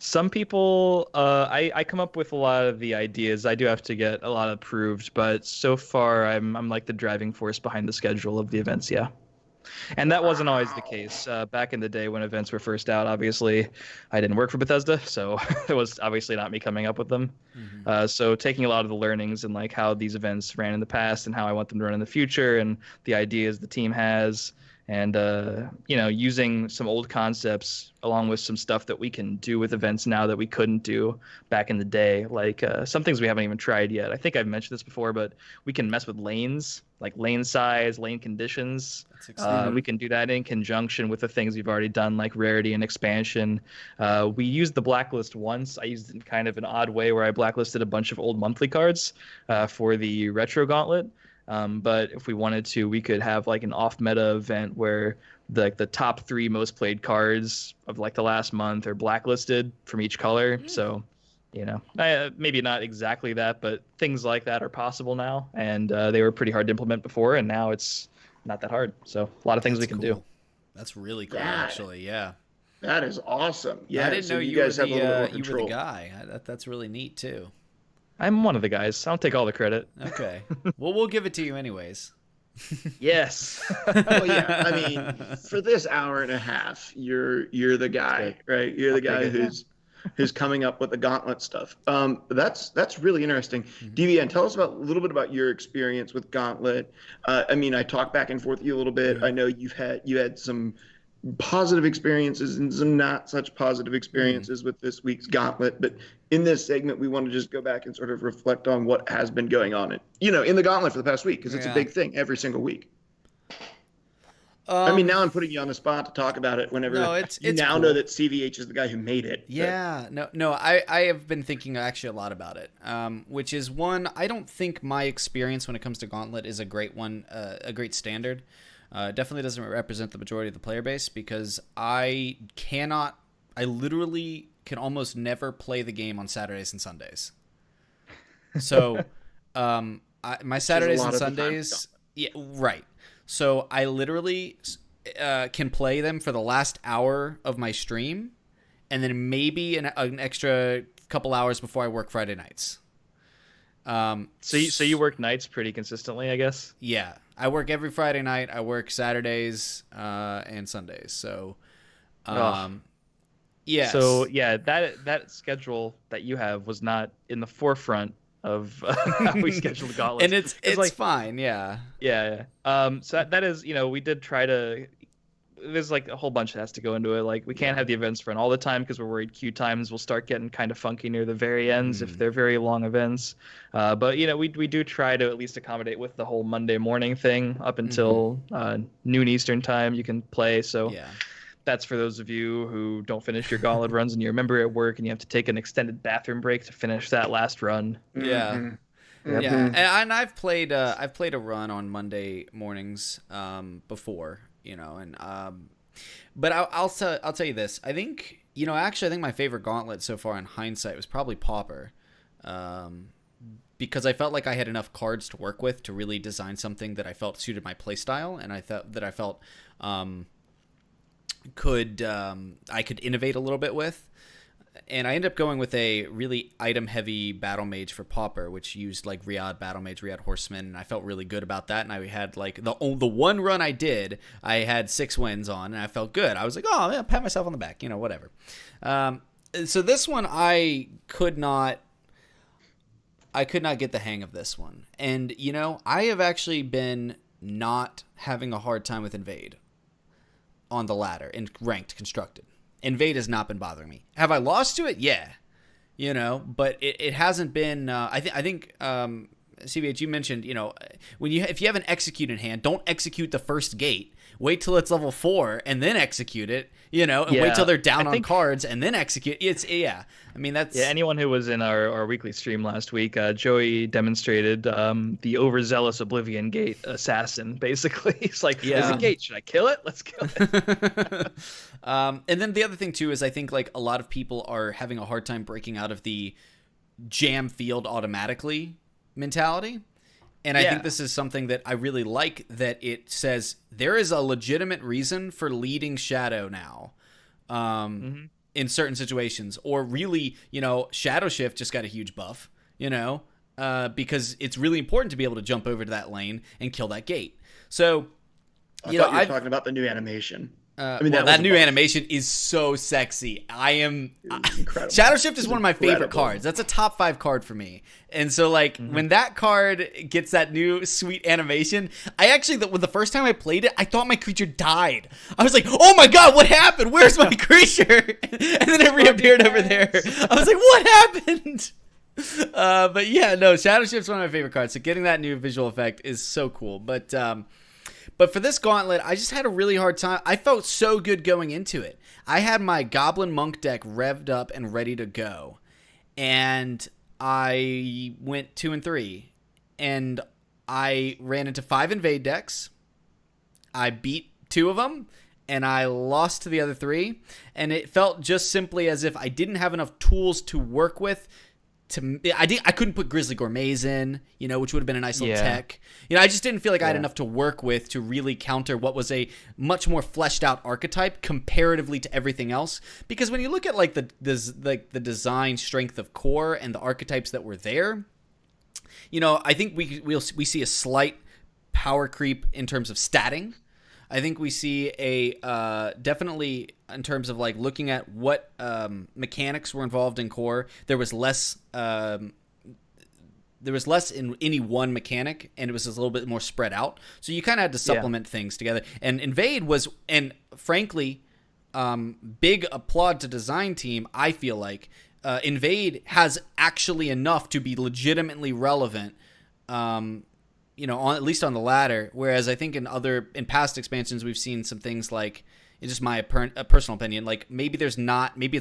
Some people, I come up with a lot of the ideas. I do have to get a lot approved, but so far I'm like the driving force behind the schedule of the events. Yeah. And that wasn't always the case. Back in the day when events were first out, obviously I didn't work for Bethesda, so it was obviously not me coming up with them. Mm-hmm. So taking a lot of the learnings and like how these events ran in the past and how I want them to run in the future and the ideas the team has, and using some old concepts along with some stuff that we can do with events now that we couldn't do back in the day, like some things we haven't even tried yet. I think I've mentioned this before, but we can mess with lanes, like lane size, lane conditions. That's exciting. We can do that in conjunction with the things we've already done, like rarity and expansion. We used the blacklist once. I used it in kind of an odd way where I blacklisted a bunch of old monthly cards for the retro gauntlet. But if we wanted to, we could have like an off-meta event where the top 3 most played cards of like the last month are blacklisted from each color. So Maybe not exactly that, but things like that are possible now, and they were pretty hard to implement before, and now it's not that hard. So a lot of things we can do. That's really cool, actually. Yeah. That is awesome. Yeah, I didn't know you guys have a little more control. You were the guy. That's really neat too. I'm one of the guys. I'll take all the credit. Okay. Well, we'll give it to you anyways. Yes. Well, yeah. I mean, for this hour and a half, you're the guy, right? You're the guy who's coming up with the gauntlet stuff. That's really interesting. DBN, tell us a little bit about your experience with gauntlet. I mean, I talked back and forth with you a little bit. I know you had some positive experiences and some not such positive experiences with this week's gauntlet, but in this segment we want to just go back and sort of reflect on what has been going on in the gauntlet for the past week, because it's a big thing every single week. I mean, now I'm putting you on the spot to talk about it whenever it's cool. Know that CVH is the guy who made it. Yeah, no, I have been thinking actually a lot about it, which is one, I don't think my experience when it comes to gauntlet is a great one, a great standard. Definitely doesn't represent the majority of the player base, because I literally can almost never play the game on Saturdays and Sundays. So, my Saturdays and Sundays, yeah, right. So I literally can play them for the last hour of my stream, and then maybe an extra couple hours before I work Friday nights. So you work nights pretty consistently, I guess? Yeah. I work every Friday night. I work Saturdays and Sundays. So, yeah. So yeah, that schedule that you have was not in the forefront of how we scheduled the gauntlet, and it's like, fine. Yeah. Yeah. So that is, we did try to. There's like a whole bunch that has to go into it. Like, we can't have the events run all the time because we're worried queue times will start getting kind of funky near the very ends if they're very long events. But we do try to at least accommodate with the whole Monday morning thing up until noon Eastern time. You can play. So that's for those of you who don't finish your gauntlet runs and you remember at work and you have to take an extended bathroom break to finish that last run. Yeah. Mm-hmm. Yeah, and I've played a run on Monday mornings before. But I'll tell you this. I think, I think my favorite gauntlet so far in hindsight was probably Pauper, because I felt like I had enough cards to work with to really design something that I felt suited my playstyle, and I felt I could innovate a little bit with. And I ended up going with a really item-heavy Battle Mage for Pauper, which used like Riyadh Battle Mage, Riyadh Horseman, and I felt really good about that. And I had like the one run I did, I had 6 wins on, and I felt good. I was like, oh, yeah, pat myself on the back, whatever. So this one I could not get the hang of this one, and I have actually been not having a hard time with Invade on the ladder in ranked constructed. Invade has not been bothering me. Have I lost to it? Yeah. But it hasn't been, I think CVH, you mentioned, if you have an execute in hand, don't execute the first gate. Wait till it's level 4 and then execute it, and wait till they're down on cards and then execute. Anyone who was in our weekly stream last week, Joey demonstrated the overzealous Oblivion Gate assassin, basically. He's like, there's a gate. Should I kill it? Let's kill it. And then the other thing, too, is I think like a lot of people are having a hard time breaking out of the jam field automatically mentality. And I think this is something that I really like, that it says there is a legitimate reason for leading Shadow now in certain situations. Or really, Shadow Shift just got a huge buff, because it's really important to be able to jump over to that lane and kill that gate. So, I thought you were talking about the new animation. That new animation is so sexy. Incredible. Shadow Shift is one of my favorite cards. That's a top 5 card for me. And so, when that card gets that new sweet animation, I actually, the first time I played it, I thought my creature died. I was like, oh my god, what happened? Where's my creature? And then it reappeared over there. I was like, what happened? But yeah, no, Shadow Shift's one of my favorite cards. So getting that new visual effect is so cool. But for this gauntlet, I just had a really hard time. I felt so good going into it. I had my Goblin Monk deck revved up and ready to go. And I went 2 and 3. And I ran into 5 invade decks. I beat 2 of them. and I lost to the other 3, and it felt just simply as if I didn't have enough tools to work with. I couldn't put Grizzly Gourmets in, which would have been a nice little tech. I just didn't feel like I had enough to work with to really counter what was a much more fleshed out archetype comparatively to everything else. Because when you look at like the design strength of core and the archetypes that were there, I think we see a slight power creep in terms of statting. I think we see a definitely in terms of like looking at what mechanics were involved in core. There was less in any one mechanic, and it was a little bit more spread out. So you kind of had to supplement things together. And Invade was, and frankly, big applaud to design team. I feel like Invade has actually enough to be legitimately relevant. At least on the ladder, whereas I think in past expansions we've seen some things like, it's just my personal opinion, like maybe it's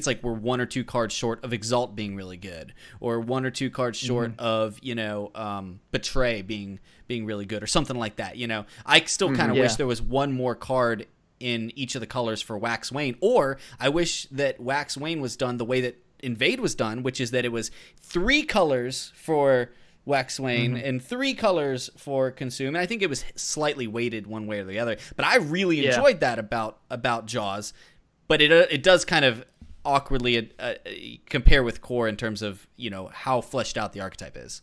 like we're 1 or 2 cards short of Exalt being really good, or 1 or 2 cards short of Betray being really good, or something like that. I still kind of wish there was 1 more card in each of the colors for Wax Wayne, or I wish that Wax Wayne was done the way that Invade was done, which is that it was 3 colors for Wax Wayne and 3 colors for Consume, and I think it was slightly weighted one way or the other. But I really enjoyed that about Jaws, but it does kind of awkwardly compare with Core in terms of how fleshed out the archetype is.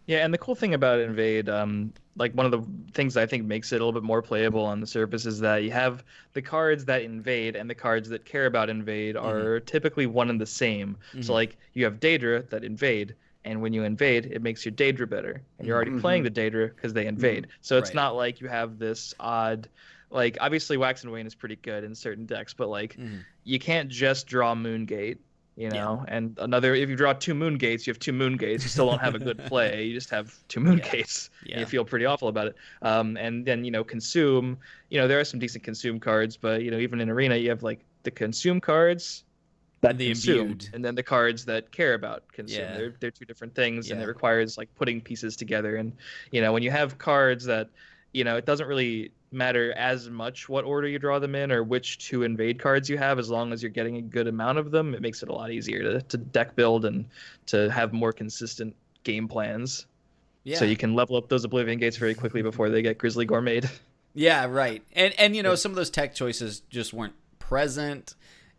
Yeah, and the cool thing about Invade, like one of the things that I think makes it a little bit more playable on the surface is that you have the cards that invade and the cards that care about invade are typically one and the same. So like you have Daedra that invade, and when you invade, it makes your Daedra better. And you're already playing the Daedra because they invade. So it's not like you have this odd... Like, obviously, Wax and Wayne is pretty good in certain decks, but, like, you can't just draw Moongate, And if you draw 2 Moongates, you have 2 Moongates. You still don't have a good play. You just have 2 Moongates. And you feel pretty awful about it. And then, Consume. There are some decent Consume cards, but, even in Arena, you have, like, the Consume cards... that consume, and then the cards that care about consume. They're 2 different things, and it requires like putting pieces together. And when you have cards that it doesn't really matter as much what order you draw them in or which 2 invade cards you have, as long as you're getting a good amount of them, it makes it a lot easier to deck build and to have more consistent game plans. So you can level up those Oblivion Gates very quickly before they get Grizzly Gourmet. Yeah, right. And some of those tech choices just weren't present.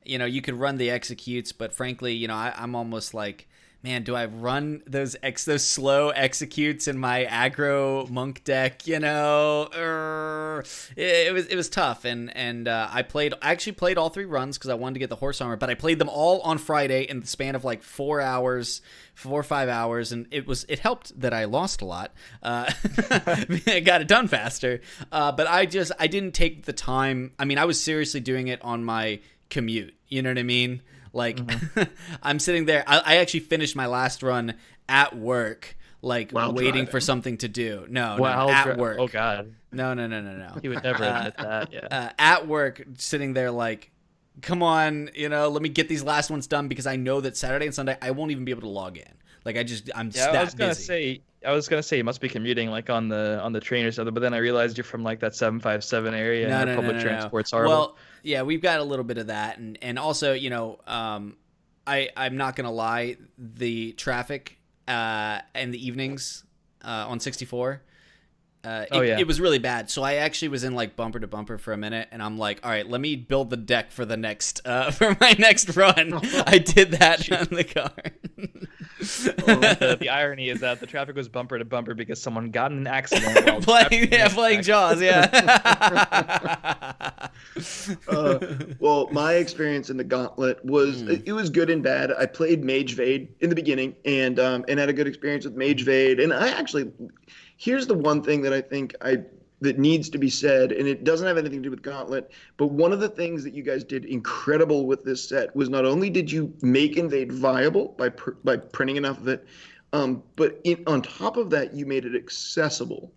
You could run the executes, but frankly, I'm almost like, man, do I run those slow executes in my aggro monk deck? It was tough, and I actually played all 3 runs because I wanted to get the horse armor, but I played them all on Friday in the span of like 4 or 5 hours, and it helped that I lost a lot. I got it done faster, but I didn't take the time. I mean, I was seriously doing it on my commute, you know what I mean? Like, I'm sitting there. I actually finished my last run at work, like waiting for something to do. No, at work. Oh God. No. He would never admit that. Yeah. At work, sitting there like, come on, let me get these last ones done because I know that Saturday and Sunday I won't even be able to log in. Like I'm that busy. I was gonna say you must be commuting like on the train or something, but then I realized you're from like that 757 area and public transport's horrible. Well, yeah, we've got a little bit of that, and also I'm not gonna lie, the traffic in the evenings on 64. It was really bad. So I actually was in like bumper to bumper for a minute, and I'm like, all right, let me build the deck for the next for my next run. I did that on the car. The irony is that the traffic was bumper to bumper because someone got in an accident while playing Jaws. Yeah. Well, my experience in the Gauntlet was it was good and bad. I played Mage Vade in the beginning and had a good experience with Mage Vade, and I actually. Here's the one thing that I think that needs to be said, and it doesn't have anything to do with Gauntlet, but one of the things that you guys did incredible with this set was not only did you make Invade viable by printing enough of it, but on top of that, you made it accessible,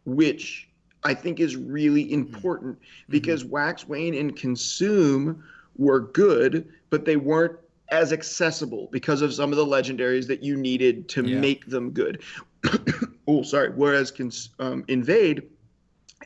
which I think is really important because Wax Wayne and Consume were good, but they weren't as accessible because of some of the legendaries that you needed to make them good. Whereas Invade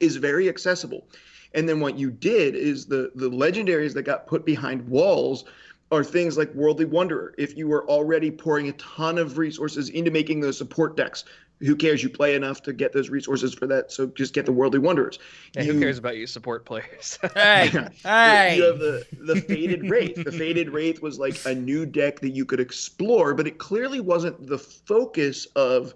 is very accessible. And then what you did is the legendaries that got put behind walls are things like Worldly Wanderer. If you were already pouring a ton of resources into making those support decks, who cares? You play enough to get those resources for that, so just get the Worldly Wanderers. Yeah, who cares about you support players? Hey, hey! You have the Fated Wraith. The Fated Wraith was like a new deck that you could explore, but it clearly wasn't the focus of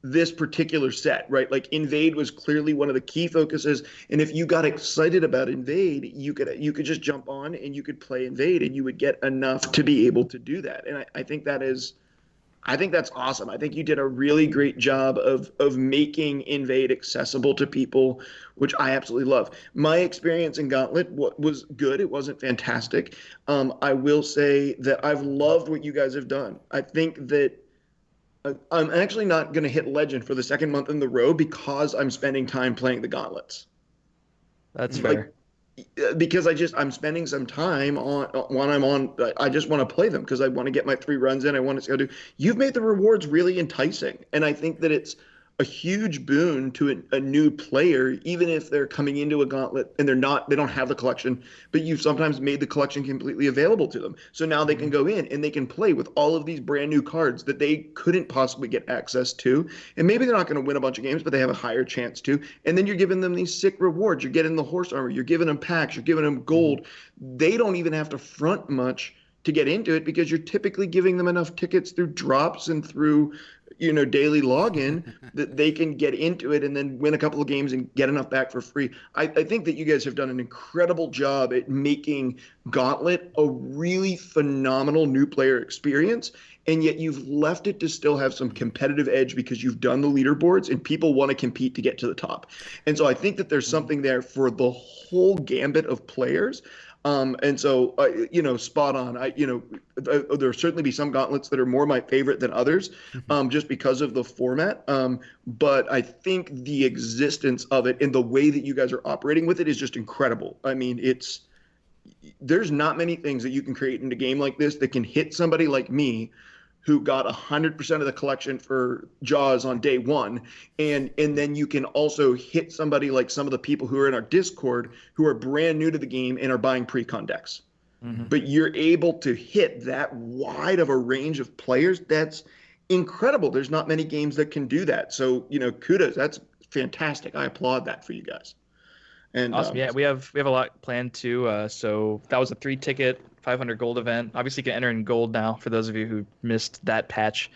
this particular set, right? Like Invade was clearly one of the key focuses, and if you got excited about Invade, you could just jump on and you could play Invade, and you would get enough to be able to do that. And I think that's awesome. I think you did a really great job of making Invade accessible to people, which I absolutely love. My experience in Gauntlet was good. It wasn't fantastic. I will say that I've loved what you guys have done. I think that I'm actually not going to hit Legend for the second month in the row because I'm spending time playing the Gauntlets. That's fair. Because I'm spending some time on when I'm on. I just want to play them because I want to get my 3 runs in. I want to see how to do. You've made the rewards really enticing, and I think that it's a huge boon to a new player, even if they're coming into a Gauntlet and they don't have the collection, but you've sometimes made the collection completely available to them. So now they can go in and they can play with all of these brand new cards that they couldn't possibly get access to. And maybe they're not going to win a bunch of games, but they have a higher chance to. And then you're giving them these sick rewards. You're getting the horse armor. You're giving them packs. You're giving them gold. They don't even have to front much to get into it because you're typically giving them enough tickets through drops and through daily login that they can get into it and then win a couple of games and get enough back for free. I think that you guys have done an incredible job at making Gauntlet a really phenomenal new player experience, and yet you've left it to still have some competitive edge because you've done the leaderboards and people want to compete to get to the top. And so I think that there's something there for the whole gambit of players. And so, spot on. There'll certainly be some Gauntlets that are more my favorite than others, just because of the format. But I think the existence of it and the way that you guys are operating with it is just incredible. I mean, there's not many things that you can create in a game like this that can hit somebody like me who got 100% of the collection for Jaws on day 1. And then you can also hit somebody like some of the people who are in our Discord who are brand new to the game and are buying pre-con decks. But you're able to hit that wide of a range of players. That's incredible. There's not many games that can do that. So, kudos. That's fantastic. I applaud that for you guys. And awesome. Yeah, we have a lot planned too. So that was a 3-ticket 500 gold event. Obviously, you can enter in gold now. For those of you who missed that patch,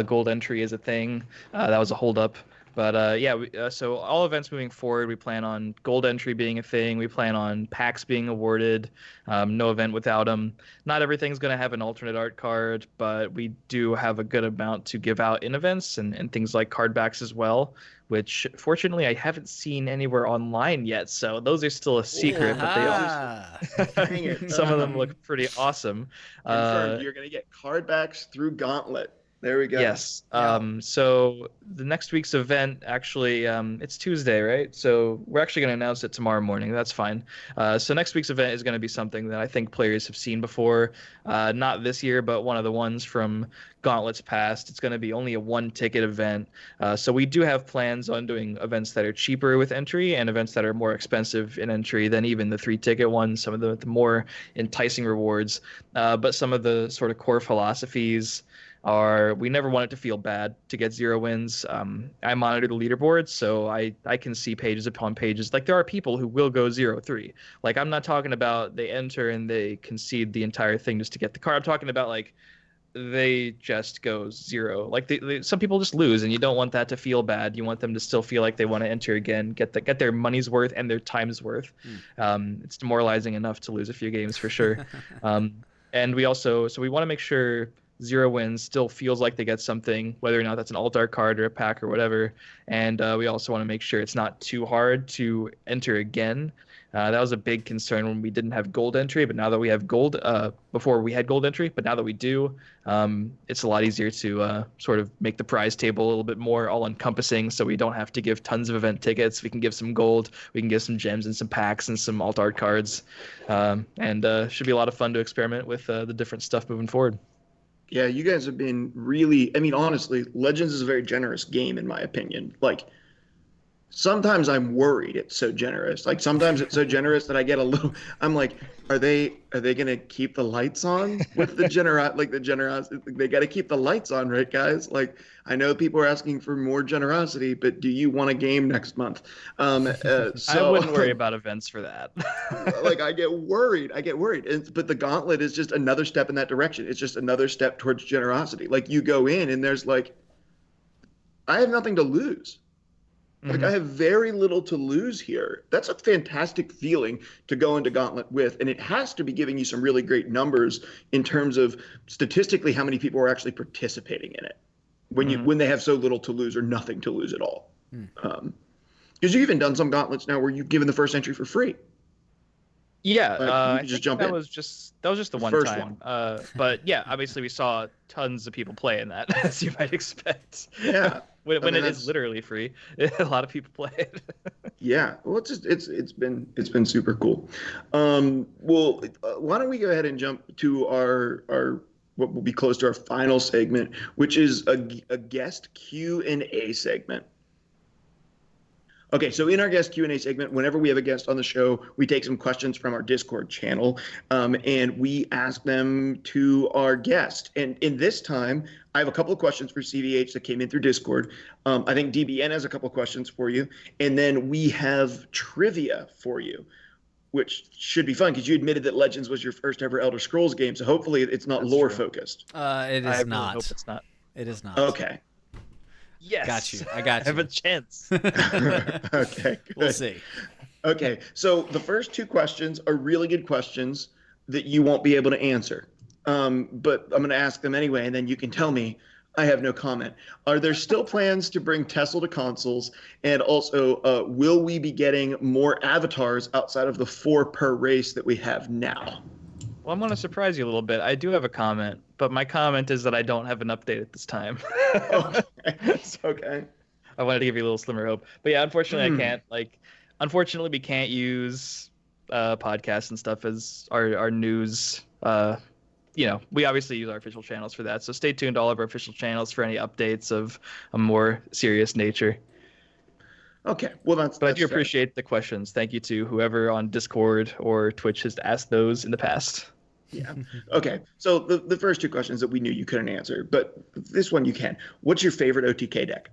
gold entry is a thing. That was a holdup. But so all events moving forward, we plan on gold entry being a thing. We plan on packs being awarded. No event without them. Not everything's going to have an alternate art card, but we do have a good amount to give out in events and things like card backs as well, which fortunately I haven't seen anywhere online yet. So those are still a secret, but some of them look pretty awesome. You're going to get card backs through Gauntlet. There we go. Yes. So the next week's event, actually, it's Tuesday, right? So we're actually going to announce it tomorrow morning. That's fine. So next week's event is going to be something that I think players have seen before. Not this year, but one of the ones from Gauntlet's past. It's going to be only a 1-ticket event. So we do have plans on doing events that are cheaper with entry and events that are more expensive in entry than even the 3-ticket ones, some of the more enticing rewards. But some of the sort of core philosophies are we never want it to feel bad to get 0 wins. I monitor the leaderboards, so I can see pages upon pages. Like, there are people who will go 0-3. Like, I'm not talking about they enter and they concede the entire thing just to get the card. I'm talking about, like, they just go 0. Like, some people just lose, and you don't want that to feel bad. You want them to still feel like they want to enter again, get their money's worth and their time's worth. It's demoralizing enough to lose a few games for sure. And we want to make sure 0 wins still feels like they get something, whether or not that's an alt art card or a pack or whatever. And we also want to make sure it's not too hard to enter again. That was a big concern when we didn't have gold entry, but now that we have gold, before we had gold entry, but now that we do, it's a lot easier to sort of make the prize table a little bit more all-encompassing, so we don't have to give tons of event tickets. We can give some gold, we can give some gems and some packs and some alt art cards, and should be a lot of fun to experiment with the different stuff moving forward. Yeah, you guys have been really, I mean, honestly, Legends is a very generous game, in my opinion. Like, sometimes I'm worried it's so generous. Like sometimes it's so generous that I get a little. I'm like, are they gonna keep the lights on with the generosity? They got to keep the lights on, right, guys? Like I know people are asking for more generosity, but do you want a game next month? I So wouldn't worry about events for that. like I get worried. But the gauntlet is just another step in that direction. It's just another step towards generosity. Like you go in and there's like, I have nothing to lose. Like I have very little to lose here. That's a fantastic feeling to go into Gauntlet with, and it has to be giving you some really great numbers in terms of statistically how many people are actually participating in it when they have so little to lose or nothing to lose at all. Because you've even done some Gauntlets now where you've given the first entry for free. Yeah, you just jump in. That was just the one first time. But yeah, obviously we saw tons of people play in that, as you might expect. Yeah. when it is literally free, a lot of people play it. Yeah, well, it's been super cool. Well, why don't we go ahead and jump to our what will be close to our final segment, which is a guest Q&A segment. Okay, so in our guest Q&A segment, whenever we have a guest on the show, we take some questions from our Discord channel, and we ask them to our guest. And in this time, I have a couple of questions for CVH that came in through Discord. I think DBN has a couple of questions for you, and then we have trivia for you, which should be fun because you admitted that Legends was your first ever Elder Scrolls game, so hopefully it's not lore focused. It is I not. really hope it's not. It is not. Okay. Yes. Got you. I got you. I have a chance. Okay, good. We'll see. Okay, so the first two questions are really good questions that you won't be able to answer. But I'm going to ask them anyway, and then you can tell me. I have no comment. Are there still plans to bring TESL to consoles? And also, will we be getting more avatars outside of the 4 per race that we have now? Well, I'm going to surprise you a little bit. I do have a comment, but my comment is that I don't have an update at this time. Okay. I wanted to give you a little slimmer hope. But yeah, unfortunately, I can't. Unfortunately, we can't use podcasts and stuff as our news. We obviously use our official channels for that. So stay tuned to all of our official channels for any updates of a more serious nature. Okay, well that's. But I do appreciate the questions. Thank you to whoever on Discord or Twitch has asked those in the past. Yeah. Okay. So the first two questions that we knew you couldn't answer, but this one you can. What's your favorite OTK deck?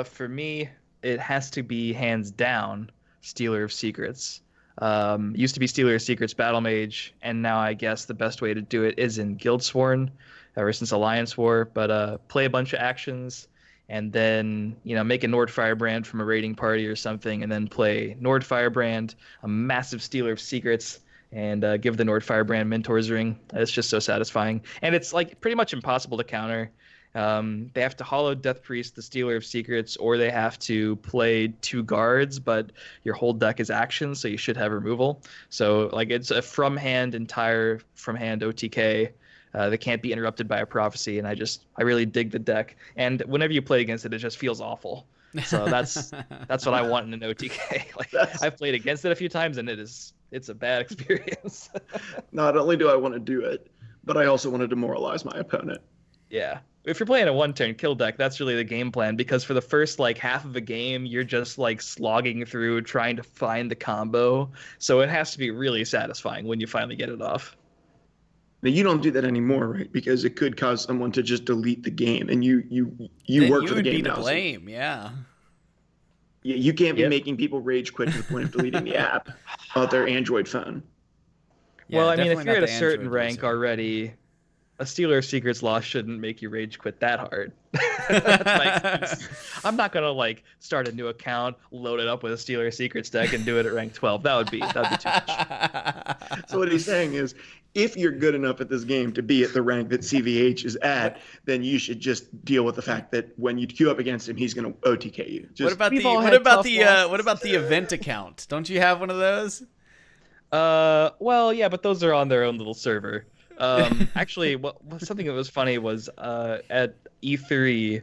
For me, it has to be hands down Stealer of Secrets. Used to be Stealer of Secrets Battle Mage, and now I guess the best way to do it is in Guildsworn, ever since Alliance War. But play a bunch of actions, and then make a Nord Firebrand from a raiding party or something, and then play Nord Firebrand, a massive Stealer of Secrets, and give the Nord Firebrand Mentor's Ring. It's just so satisfying, and it's like pretty much impossible to counter. They have to hollow Death Priest, the Stealer of Secrets, or they have to play 2 guards, but your whole deck is actions, so you should have removal. So it's a entire from hand OTK that can't be interrupted by a prophecy, and I really dig the deck. And whenever you play against it, it just feels awful. So that's what I want in an OTK. I've played against it a few times, and it's a bad experience. Not only do I want to do it, but I also want to demoralize my opponent. Yeah. If you're playing a 1-turn kill deck, that's really the game plan, because for the first half of a game, you're just slogging through trying to find the combo. So it has to be really satisfying when you finally get it off. Now you don't do that anymore, right? Because it could cause someone to just delete the game, and you work for the game now. You would be to blame, yeah. Yeah, you can't be making people rage quit to the point of deleting the app on their Android phone. Yeah, well, I mean, if you're at a certain rank already, a Stealer of Secrets loss shouldn't make you rage quit that hard. I'm not gonna start a new account, load it up with a Stealer of Secrets deck, and do it at rank 12. That would be too much. So what he's saying is, if you're good enough at this game to be at the rank that CVH is at, then you should just deal with the fact that when you queue up against him, he's going to OTK you. What about the event account? Don't you have one of those? Well, yeah, but those are on their own little server. Actually, something that was funny was at E3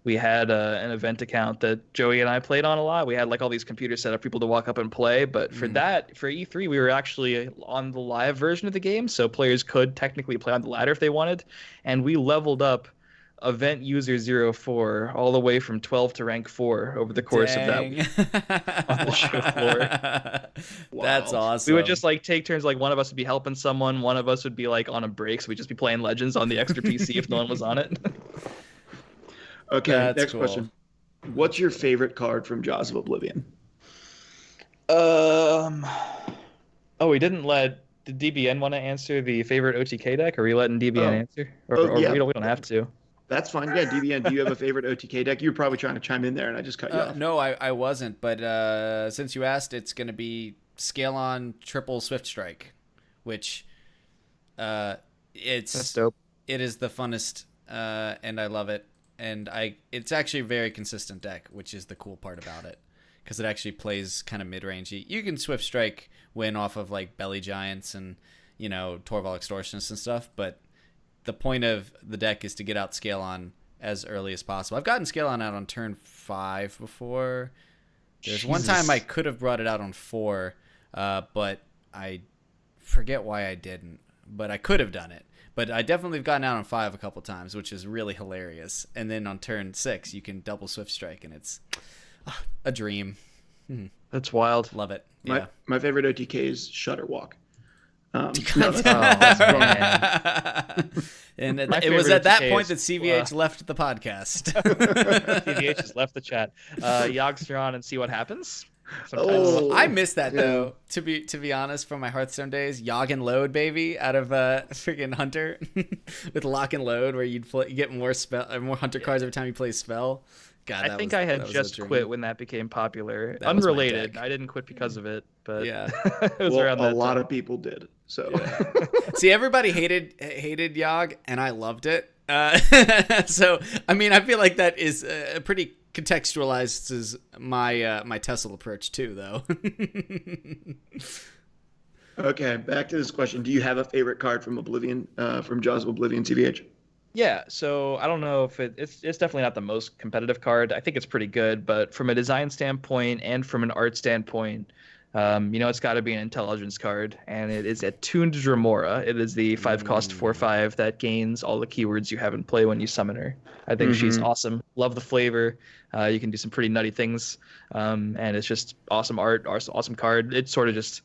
we had an event account that Joey and I played on a lot. We had all these computers set up, people to walk up and play. But for E3, we were actually on the live version of the game, so players could technically play on the ladder if they wanted. And we leveled up event user 04 all the way from 12 to rank 4 over the course of that week on the show floor. That's awesome. We would just like take turns, like one of us would be helping someone, one of us would be like on a break, so we'd just be playing Legends on the extra PC if no one was on it. Okay, That's next cool. question. What's your favorite card from Jaws of Oblivion? We didn't let. Did DBN want to answer the favorite OTK deck? Are we letting DBN answer? Or yeah. we don't have to. That's fine. Yeah, DBN, do you have a favorite OTK deck? You were probably trying to chime in there, and I just cut you off. No, I wasn't. But since you asked, it's going to be Scale on triple Swift Strike, which That's dope. It is the funnest, and I love it. And it's actually a very consistent deck, which is the cool part about it, because it actually plays kind of mid-rangey. You can Swift Strike win off of like Belly Giants and Torval Extortionists and stuff, but the point of the deck is to get out Scale on as early as possible. I've gotten Scale on out on turn 5 before. There's one time I could have brought it out on 4, but I forget why I didn't. But I could have done it. But I definitely have gotten out on 5 a couple times, which is really hilarious. And then on turn 6, you can double Swift Strike, and it's a dream. That's wild. Love it. Yeah. My favorite OTK is Shutterwalk. That's And it was at that point that CVH left the podcast. CVH has left the chat. Yogs, you're on and see what happens. I miss that though. To be honest, from my Hearthstone days, Yogg and Load, baby, out of freaking Hunter with Lock and Load, where you get more Hunter cards every time you play a spell. God, I think I had just quit when that became popular. Unrelated. I didn't quit because of it, but yeah, it was around that a lot time. of people did. So see, everybody hated Yogg, and I loved it. So I mean, I feel like that is pretty contextualizes my my TESL approach too, though. Okay, back to this question. Do you have a favorite card from Oblivion, from Jaws of Oblivion, CVH? Yeah, so I don't know if it's definitely not the most competitive card. I think it's pretty good, but from a design standpoint and from an art standpoint, it's got to be an intelligence card, and it is Attuned Dremora. It is the 5-cost 4/5 that gains all the keywords you have in play when you summon her. I think she's awesome. Love the flavor. You can do some pretty nutty things, and it's just awesome art, awesome card. It sort of just,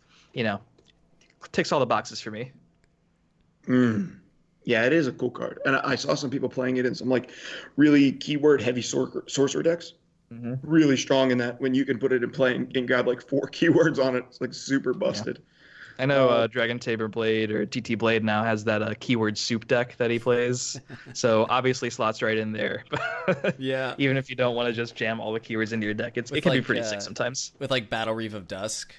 ticks all the boxes for me. Yeah, it is a cool card, and I saw some people playing it in some like really keyword heavy sorcerer decks. Really strong in that when you can put it in play and grab like 4 keywords on it. It's like super busted. Yeah. I know Dragon Tabor Blade or TT Blade now has that keyword soup deck that he plays. So obviously slots right in there. Yeah. Even if you don't want to just jam all the keywords into your deck, it can be pretty sick sometimes. With like Battle Reef of Dusk.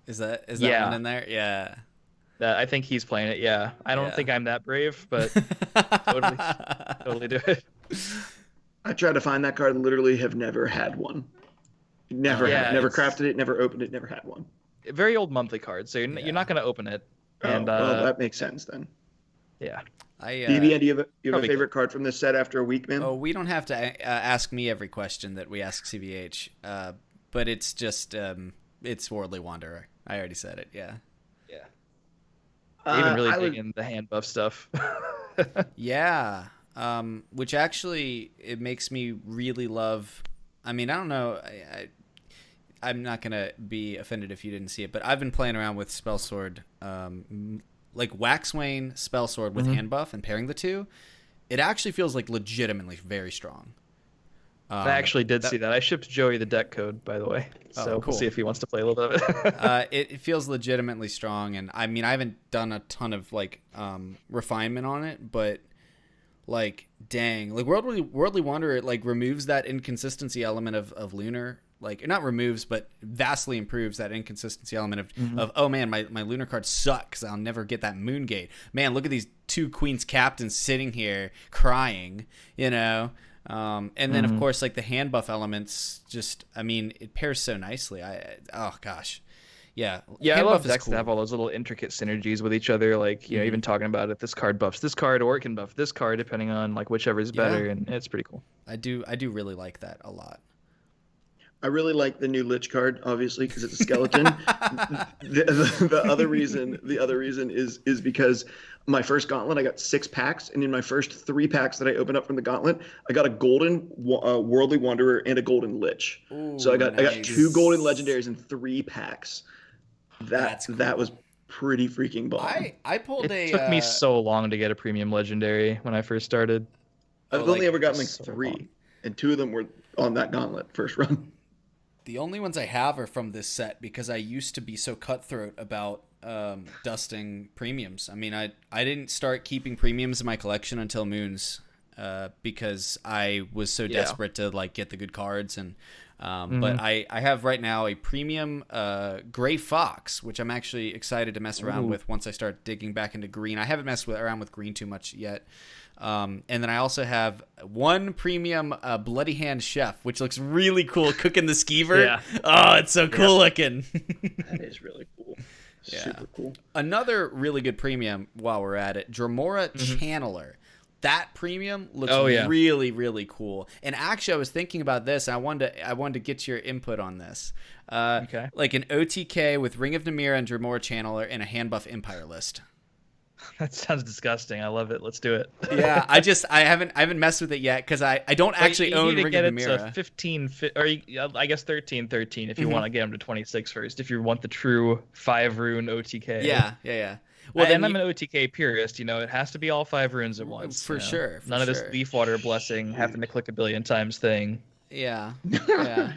Is that one in there? Yeah. I think he's playing it, yeah. I don't think I'm that brave, but totally do it. I tried to find that card, literally have never had one. Never crafted it, never opened it, never had one. Very old monthly card, so you're not going to open it. Well, that makes sense then. Yeah. DBN, do you have a favorite card from this set after a week, man? Oh, we don't have to ask me every question that we ask CVH, but it's just it's Worldly Wanderer. I already said it, yeah. Even really digging the hand buff stuff. Yeah. Which actually, it makes me really love. I mean, I don't know. I'm not gonna be offended if you didn't see it, but I've been playing around with Spellsword, like Waxwayne Spellsword with hand buff and pairing the two. It actually feels like legitimately very strong. I actually did see that. I shipped Joey the deck code, by the way, so cool. We'll see if he wants to play a little bit of it. It feels legitimately strong, and I mean, I haven't done a ton of like refinement on it, but like, dang, like Worldly Wanderer like removes that inconsistency element of Lunar. Like, it not removes, but vastly improves that inconsistency element of oh man, my Lunar card sucks. I'll never get that Moongate. Man, look at these 2 Queen's Captains sitting here crying, and then of course like the hand buff elements, just I mean, it pairs so nicely. Oh gosh. Yeah, I love decks that have all those little intricate synergies with each other. Like, even talking about it, this card buffs this card, or it can buff this card depending on like whichever is better, and it's pretty cool. I do really like that a lot. I really like the new Lich card, obviously, because it's a skeleton. The other reason is because my first gauntlet, I got 6 packs, and in my first 3 packs that I opened up from the gauntlet, I got a golden Worldly Wanderer and a golden Lich. Ooh, so I got nice. 2 golden legendaries in 3 packs. That's cool. That was pretty freaking bomb. I pulled It took me so long to get a premium legendary when I first started. I've only ever gotten like 3, and 2 of them were on that gauntlet first run. The only ones I have are from this set because I used to be so cutthroat about dusting premiums. I mean, I didn't start keeping premiums in my collection until Moons because I was so desperate to like get the good cards. And but I have right now a premium Gray Fox, which I'm actually excited to mess around with once I start digging back into green. I haven't messed around with green too much yet. And then I also have 1 premium Bloody Hand Chef, which looks really cool, cooking the skeever. Yeah. Oh, it's so cool looking. That is really cool. Yeah. Super cool. Another really good premium while we're at it, Dremora Channeler. That premium looks really, really cool. And actually, I was thinking about this. And I wanted to get your input on this. Okay. Like an OTK with Ring of Namira and Dremora Channeler and a hand buff Empire list. That sounds disgusting. I love it. Let's do it. Yeah, I haven't messed with it yet because I don't actually own Ring of Namira. 15, or I guess 13 if you want to get them to 26 first. If you want the true 5 rune OTK. Yeah. Well, then I'm an OTK purist. You know, it has to be all 5 runes at once. For sure. None of this Leaf Water Blessing, having to click a billion times thing. Yeah.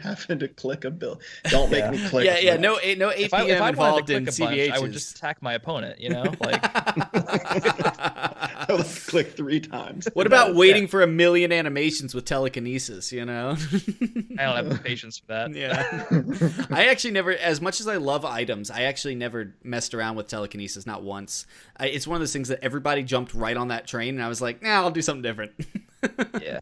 Having to click a bill. Don't make me click. Yeah. No APM if I involved wanted in to click a bunch, CVH. I would just attack my opponent. You know, like. I would click 3 times. What about waiting for a million animations with telekinesis? You know. I don't have the patience for that. Yeah. I actually never, as much as I love items, I actually never messed around with telekinesis, not once. It's one of those things that everybody jumped right on that train, and I was like, nah, I'll do something different. Yeah.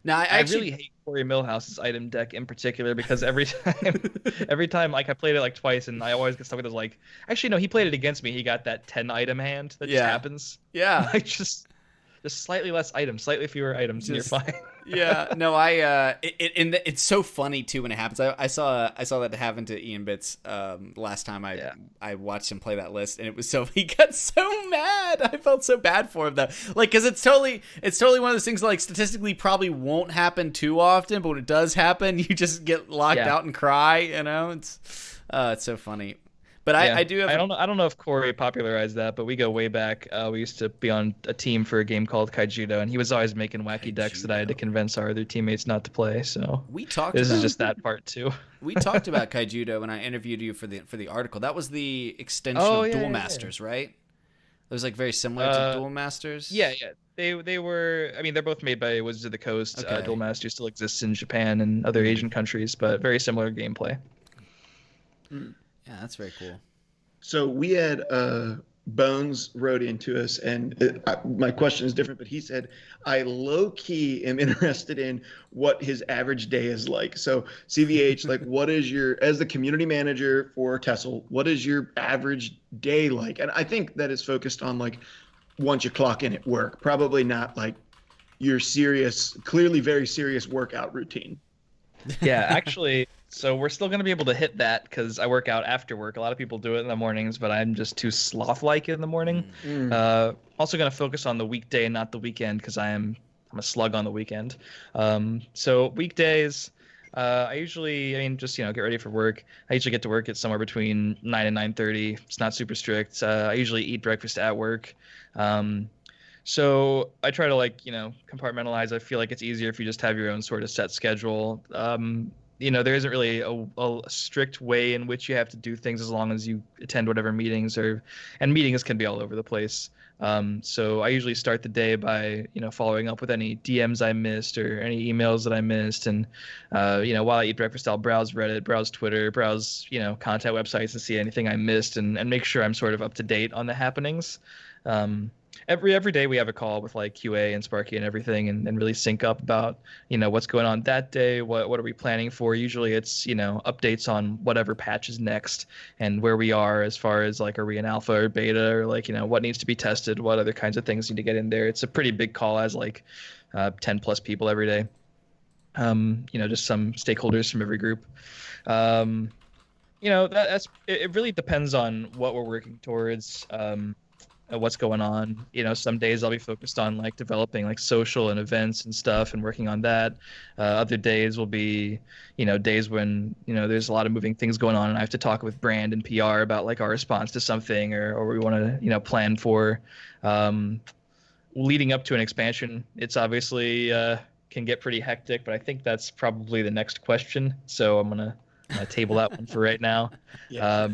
Now, I really hate Corey Millhouse's item deck in particular because every time like I played it like twice and I always get stuck with it like actually no, he played it against me. He got that 10 item hand that just happens. Yeah. Like just slightly less items, slightly fewer items, and you're fine. Yeah, no, it's so funny too when it happens. I saw that happen to Ian Bits last time I watched him play that list, and it was he got so mad. I felt so bad for him though, like because it's totally one of those things that, like statistically probably won't happen too often, but when it does happen, you just get locked out and cry. You know, it's so funny. But I do have. I don't know if Corey popularized that, but we go way back. We used to be on a team for a game called Kaijudo, and he was always making wacky decks that I had to convince our other teammates not to play. So this is just that part too. We talked about Kaijudo when I interviewed you for the article. That was the extension of Duel Masters, right? It was like very similar to Duel Masters. Yeah. They were. I mean, they're both made by Wizards of the Coast. Okay. Duel Masters still exists in Japan and other Asian countries, but very similar gameplay. Yeah, that's very cool. So we had Bones wrote into us, and my question is different, but he said, I low-key am interested in what his average day is like. So CVH, like what is as the community manager for TESL, what is your average day like? And I think that is focused on like once you clock in at work, probably not like your clearly very serious workout routine. Yeah, actually... So we're still going to be able to hit that because I work out after work. A lot of people do it in the mornings, but I'm just too sloth-like in the morning. Also going to focus on the weekday and not the weekend because I'm a slug on the weekend. So weekdays, I usually, just get ready for work. I usually get to work at somewhere between 9 and 9:30. It's not super strict. I usually eat breakfast at work. So I try to compartmentalize. I feel like it's easier if you just have your own sort of set schedule. There isn't really a strict way in which you have to do things as long as you attend whatever meetings and meetings can be all over the place. So I usually start the day by, following up with any DMs I missed or any emails that I missed. And, while I eat breakfast, I'll browse Reddit, browse Twitter, browse, content websites to see anything I missed and make sure I'm sort of up to date on the happenings. Every day we have a call with like QA and Sparky and everything and really sync up about, what's going on that day. What are we planning for? Usually it's, updates on whatever patch is next and where we are as far as like, are we in alpha or beta or like, what needs to be tested? What other kinds of things need to get in there? It's a pretty big call as like 10 plus people every day. Just some stakeholders from every group. It really depends on what we're working towards. What's going on. Some days I'll be focused on like developing like social and events and stuff and working on that. Other days will be, days when, there's a lot of moving things going on and I have to talk with brand and PR about like our response to something or we want to, plan for. Leading up to an expansion, it's obviously can get pretty hectic, but I think that's probably the next question. So I'm gonna table that one for right now. Yeah.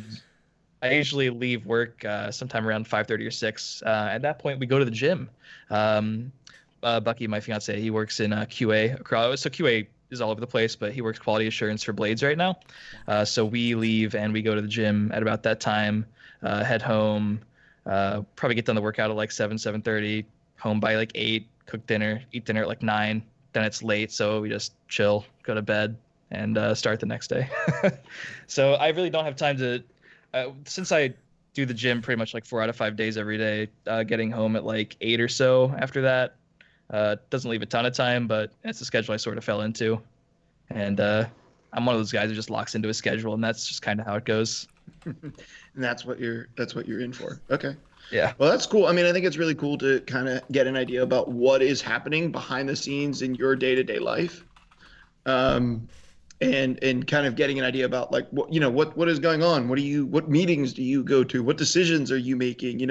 I usually leave work sometime around 5:30 or 6. At that point, we go to the gym. Bucky, my fiance, he works in QA. So QA is all over the place, but he works quality assurance for Blades right now. So we leave and we go to the gym at about that time, head home, probably get done the workout at like 7:30, home by like 8, cook dinner, eat dinner at like 9. Then it's late, so we just chill, go to bed, and start the next day. So I really don't have time to... since I do the gym pretty much like 4 out of 5 days every day, getting home at like 8 or so after that doesn't leave a ton of time, but it's a schedule I sort of fell into. And I'm one of those guys who just locks into a schedule, and that's just kind of how it goes. And that's what you're in for. Okay. Yeah. Well, that's cool. I mean, I think it's really cool to kind of get an idea about what is happening behind the scenes in your day-to-day life. And kind of getting an idea about like what is going on, what meetings do you go to, what decisions are you making,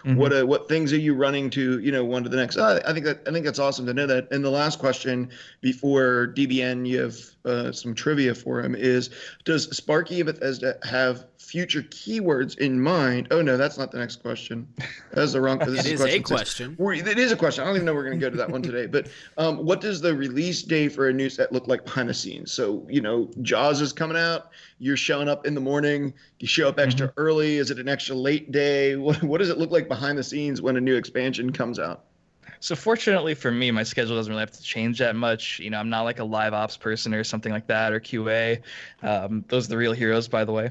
what things are you running to, one to the next. I think that's awesome to know that. And the last question before DBN, you have some trivia for him, is does Sparky Bethesda have future keywords in mind? Oh no, that's not the next question. That's the wrong. It is a question. It is a question. I don't even know we're going to go to that one today. But what does the release day for a new set look like behind the scenes? So Jaws is coming out. You're showing up in the morning. You show up extra early. Is it an extra late day? What does it look like behind the scenes when a new expansion comes out? So fortunately for me, my schedule doesn't really have to change that much. I'm not like a live ops person or something like that, or QA. Those are the real heroes, by the way.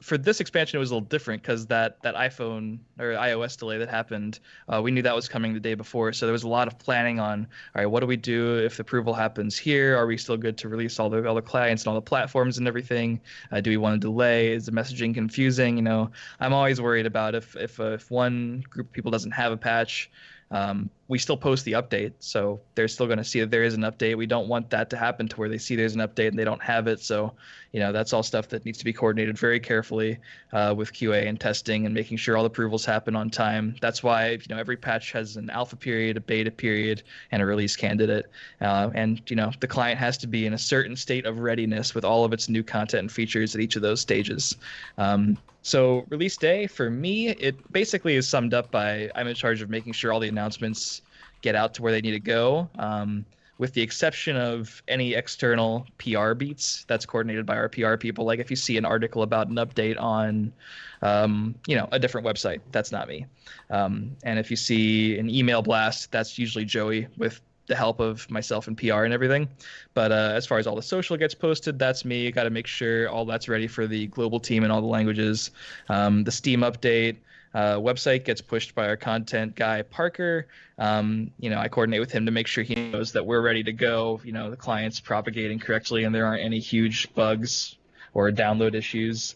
For this expansion, it was a little different because that iPhone or iOS delay that happened, we knew that was coming the day before. So there was a lot of planning on, all right, what do we do if the approval happens here? Are we still good to release all the clients and all the platforms and everything? Do we want to delay? Is the messaging confusing? I'm always worried about if one group of people doesn't have a patch. We still post the update, so they're still going to see that there is an update. We don't want that to happen to where they see there's an update and they don't have it. So, that's all stuff that needs to be coordinated very carefully with QA and testing and making sure all the approvals happen on time. That's why, every patch has an alpha period, a beta period, and a release candidate. And the client has to be in a certain state of readiness with all of its new content and features at each of those stages. So release day for me, it basically is summed up by I'm in charge of making sure all the announcements get out to where they need to go, with the exception of any external PR beats that's coordinated by our PR people. Like if you see an article about an update on, a different website, that's not me. And if you see an email blast, that's usually Joey with the help of myself and PR and everything. But as far as all the social gets posted, that's me. Got to make sure all that's ready for the global team in all the languages. The Steam update website gets pushed by our content guy, Parker. I coordinate with him to make sure he knows that we're ready to go. The client's propagating correctly and there aren't any huge bugs or download issues.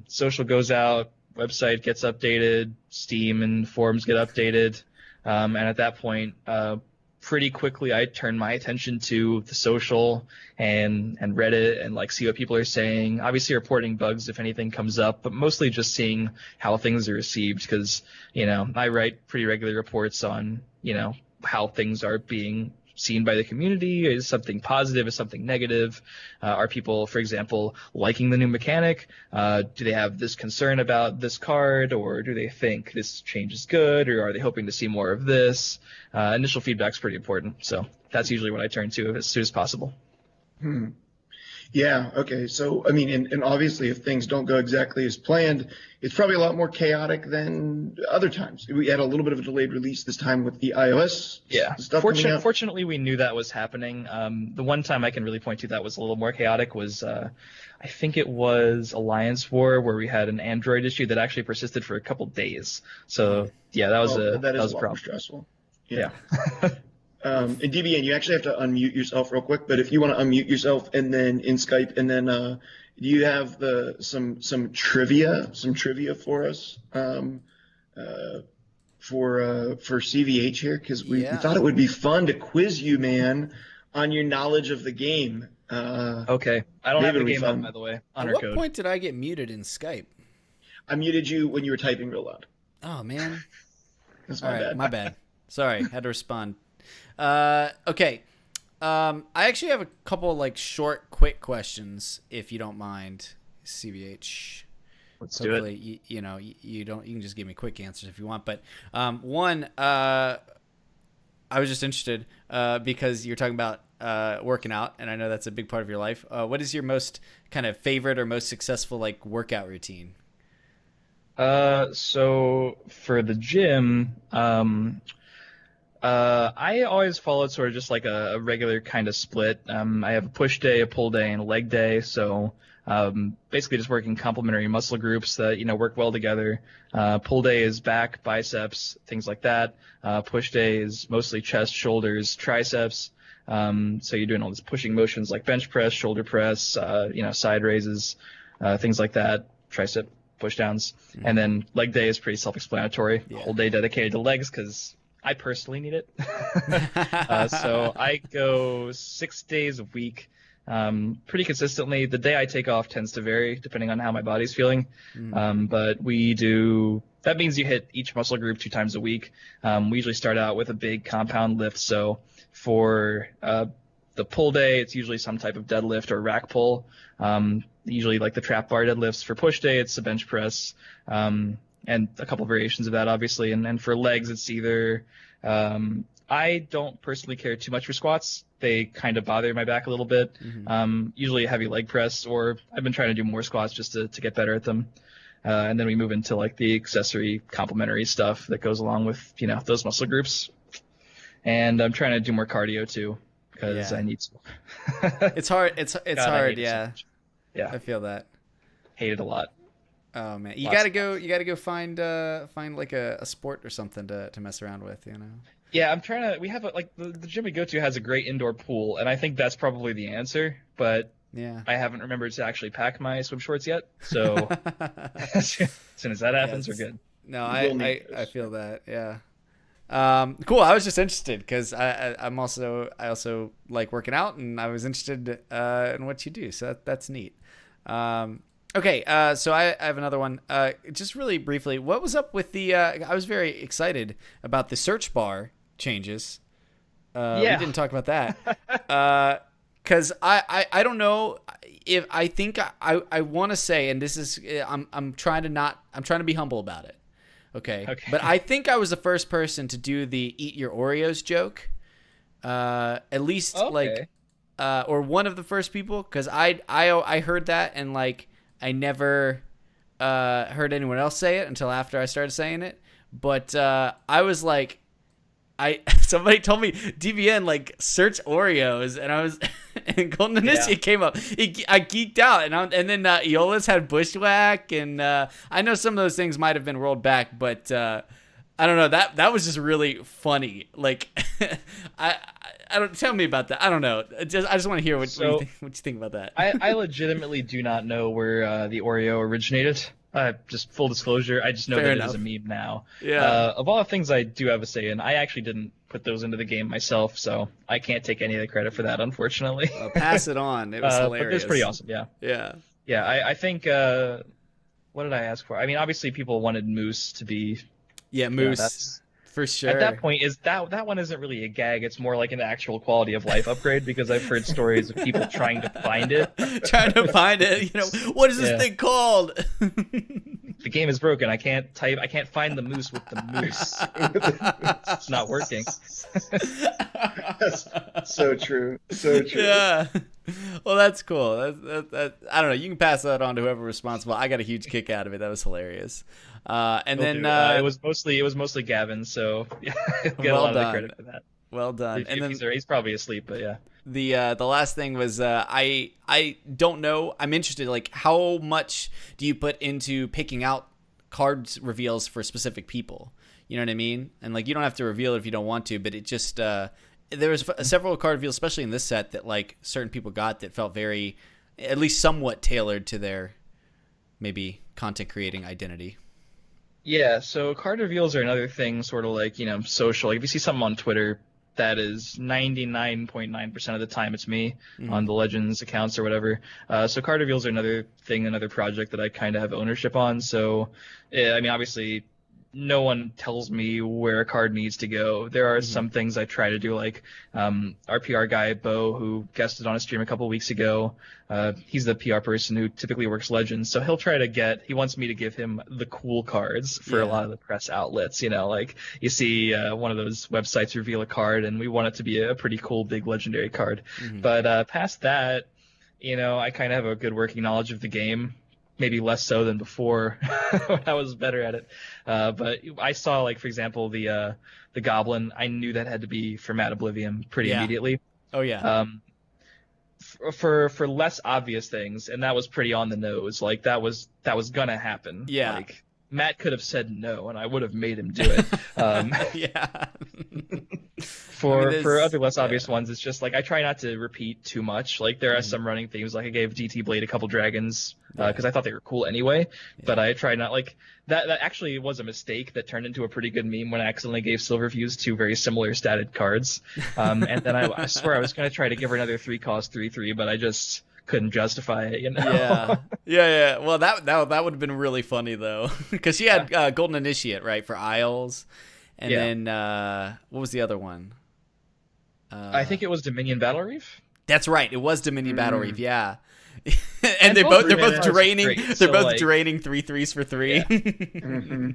Social goes out, website gets updated, Steam and forums get updated. And at that point, pretty quickly I turn my attention to the social and Reddit and like see what people are saying, obviously reporting bugs if anything comes up, but mostly just seeing how things are received because I write pretty regular reports on how things are being seen by the community. Is something positive? Is something negative? Are people, for example, liking the new mechanic? Do they have this concern about this card, or do they think this change is good, or are they hoping to see more of this? Initial feedback's pretty important, so that's usually what I turn to as soon as possible. Yeah. Okay. So, I mean, and obviously if things don't go exactly as planned, it's probably a lot more chaotic than other times. We had a little bit of a delayed release this time with the iOS stuff. Fortunately, we knew that was happening. The one time I can really point to that was a little more chaotic was, I think it was Alliance War, where we had an Android issue that actually persisted for a couple days. So yeah, that was a problem. Stressful. Yeah. And DBN, you actually have to unmute yourself real quick. But if you want to unmute yourself and then in Skype, and then do you have some trivia for us for CVH here? Because we thought it would be fun to quiz you, man, on your knowledge of the game. Okay, I don't have the game up, by the way. At what point did I get muted in Skype? I muted you when you were typing real loud. Oh man, that's my bad. Sorry, had to respond. Okay. I actually have a couple like short, quick questions, if you don't mind, CVH. Let's Hopefully, do it. You can just give me quick answers if you want. But one, I was just interested because you're talking about working out, and I know that's a big part of your life. What is your most kind of favorite or most successful like workout routine? So for the gym, I always followed sort of just like a regular kind of split. I have a push day, a pull day, and a leg day. So basically just working complementary muscle groups that, work well together. Pull day is back, biceps, things like that. Push day is mostly chest, shoulders, triceps. So you're doing all these pushing motions like bench press, shoulder press, side raises, things like that, tricep push downs. Mm-hmm. And then leg day is pretty self-explanatory. Yeah. Whole day dedicated to legs because I personally need it. So I go 6 days a week, pretty consistently. The day I take off tends to vary depending on how my body's feeling. But that means you hit each muscle group 2 times a week. We usually start out with a big compound lift. So for the pull day, it's usually some type of deadlift or rack pull. Usually like the trap bar deadlifts. For push day, it's a bench press. And a couple variations of that, obviously. And for legs, it's either I don't personally care too much for squats. They kind of bother my back a little bit. Mm-hmm. Usually a heavy leg press, or I've been trying to do more squats just to get better at them. And then we move into like the accessory complementary stuff that goes along with, those muscle groups. And I'm trying to do more cardio too because I need to. It's hard. It's hard. Yeah. So yeah. I feel that. Hate it a lot. Oh man, you gotta go find like a sport or something to mess around with, Yeah, I'm trying to. We have the gym we go to has a great indoor pool, and I think that's probably the answer. But yeah, I haven't remembered to actually pack my swim shorts yet. So as soon as that happens, we're good. No, I feel that. Yeah. Cool. I was just interested because I also like working out, and I was interested in what you do. So that's neat. Okay, so I have another one. Just really briefly, what was up with the? I was very excited about the search bar changes. We didn't talk about that because I don't know if I think I want to say, and this is I'm trying to be humble about it. Okay. But I think I was the first person to do the eat your Oreos joke. At least or one of the first people, because I heard that and like. I never heard anyone else say it until after I started saying it. But I was like, somebody told me DBN like search Oreos, and I was and Golden Initiate came up. I geeked out, and then Eola's had Bushwhack, and I know some of those things might have been rolled back, but I don't know, that was just really funny. Like I don't tell me about that. I don't know. I just want to hear what you think about that. I legitimately do not know where the Oreo originated. Just full disclosure, I just know that it is a meme now. Yeah. Of all the things I do have a say in, I actually didn't put those into the game myself, so I can't take any of the credit for that, unfortunately. Pass it on. It was hilarious. But it's pretty awesome. Yeah. Yeah. Yeah. I think. What did I ask for? I mean, obviously, people wanted Moose to be. Yeah, Moose. For sure. At that point, that one isn't really a gag. It's more like an actual quality of life upgrade because I've heard stories of people trying to find it. What is this thing called? The game is broken. I can't find the moose with the moose. It's not working. So true. So true. Yeah. Well, that's cool. That I don't know. You can pass that on to whoever responsible. I got a huge kick out of it. That was hilarious. It was mostly Gavin, so get a lot of the credit for that. Well done. He's probably asleep, but yeah. The last thing was I don't know. I'm interested. Like, how much do you put into picking out cards reveals for specific people? You know what I mean? And like, you don't have to reveal it if you don't want to, but it just there was several card reveals, especially in this set, that like certain people got that felt very, at least somewhat tailored to their maybe content creating identity. Yeah, so card reveals are another thing, sort of like, social. Like if you see something on Twitter, that is 99.9% of the time it's me on the Legends accounts or whatever. So card reveals are another thing, another project that I kind of have ownership on. So, I mean, obviously, no one tells me where a card needs to go. There are some things I try to do, like our PR guy, Bo, who guested on a stream a couple weeks ago. He's the PR person who typically works Legends, so he'll try to he wants me to give him the cool cards for a lot of the press outlets. Like you see one of those websites reveal a card, and we want it to be a pretty cool, big legendary card. But past that, I kind of have a good working knowledge of the game. Maybe less so than before when I was better at it. But I saw, like, for example, the Goblin. I knew that had to be for Mad Oblivion pretty immediately. Oh, yeah. For less obvious things, and that was pretty on the nose. Like, that was gonna happen. Yeah. Like, Matt could have said no, and I would have made him do it. Yeah. For other less obvious ones, it's just like I try not to repeat too much. Like there are some running themes. Like I gave DT Blade a couple dragons because I thought they were cool anyway. But I tried not like that. That actually was a mistake that turned into a pretty good meme when I accidentally gave Silverfuse two very similar statted cards. And then I swear I was going to try to give her another 3-cost 3/3, but I just couldn't justify it. Yeah. Well, that would have been really funny though, because she had Golden Initiate, right, for Isles, and then what was the other one? I think it was Dominion Battle Reef. That's right. It was Dominion Battle Reef. Yeah. And they're both draining. Great. They're both draining 3/3s for 3. Yeah.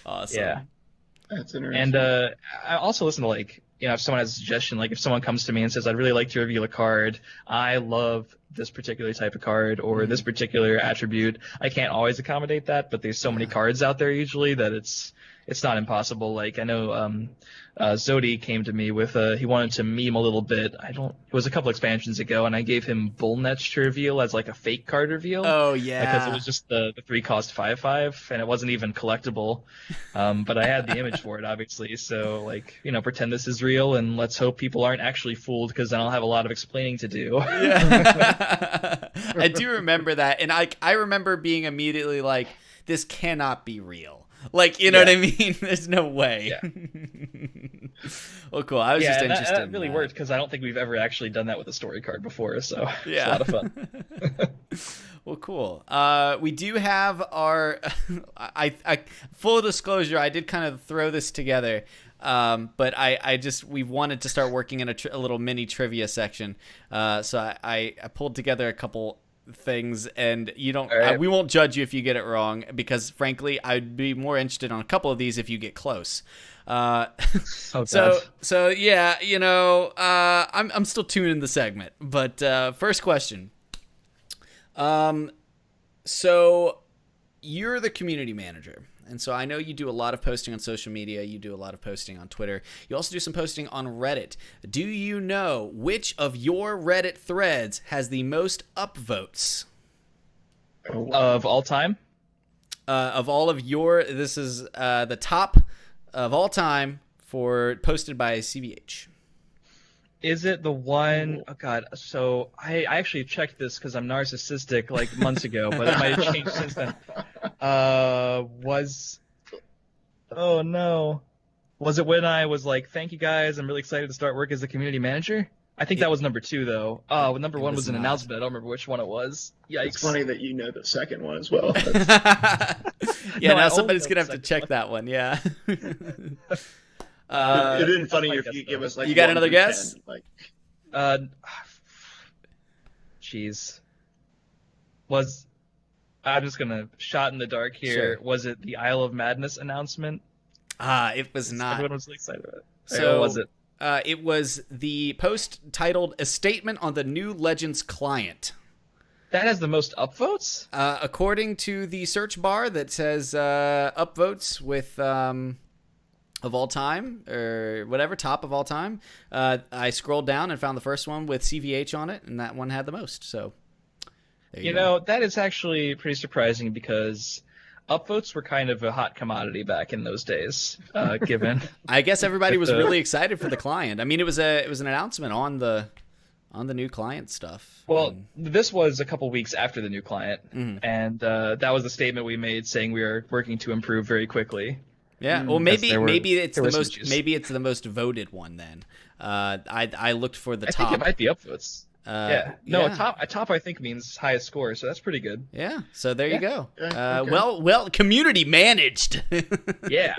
Awesome. Yeah. That's interesting. And I also listen to like if someone has a suggestion, like if someone comes to me and says I'd really like to reveal a card, I love this particular type of card or this particular attribute. I can't always accommodate that, but there's so many cards out there usually that it's not impossible. Like I know Zodi came to me with he wanted to meme a little bit. It was a couple expansions ago, and I gave him Bullnetch to reveal as like a fake card reveal. Oh yeah, because it was just the 3-cost 5/5, and it wasn't even collectible. But I had the image for it, obviously. So like pretend this is real, and let's hope people aren't actually fooled, because then I'll have a lot of explaining to do. Yeah. I do remember that, and I remember being immediately like, this cannot be real. Like, you know what I mean? There's no way. Yeah. Well, cool. I was just interested. That really worked, because I don't think we've ever actually done that with a story card before, so it's a lot of fun. Well, cool. We do have our I full disclosure, I did kind of throw this together. But we wanted to start working in a little mini trivia section. So I pulled together a couple things, and we won't judge you if you get it wrong, because frankly I'd be more interested on a couple of these if you get close. So yeah, I'm still tuning the segment, but first question. So you're the community manager, and so I know you do a lot of posting on social media. You do a lot of posting on Twitter. You also do some posting on Reddit. Do you know which of your Reddit threads has the most upvotes? Of all time? Of all of this is the top of all time posted by CVH. Is it the one? Oh God! So I actually checked this because I'm narcissistic like months ago, but it might have changed since then. Oh no, was it when I was like, "Thank you guys, I'm really excited to start work as a community manager"? I think that was number 2 though. Number 1 was an announcement. I don't remember which one it was. Yikes! It's funny that you know the second one as well. Now somebody's gonna have to check that one. Yeah. It'd been funny if you give us like. You got another guess? 10, jeez. I'm just gonna shot in the dark here. Sure. Was it the Isle of Madness announcement? It was not. Everyone was really excited about it. So what was it? It was the post titled "A Statement on the New Legends Client." That has the most upvotes? According to the search bar that says upvotes with of all time, or whatever, top of all time, I scrolled down and found the first one with CVH on it, and that one had the most. So, there you go. That is actually pretty surprising, because upvotes were kind of a hot commodity back in those days, given. I guess everybody was really excited for the client. I mean, it was an announcement on the new client stuff. Well, this was a couple weeks after the new client, and that was the statement we made, saying we are working to improve very quickly. Yeah, well, maybe it's the most voted one then. I looked for the top. I think it might be upvotes. A top I think means highest score, so that's pretty good. Yeah, so there you go. Okay. Well, community managed. Yeah.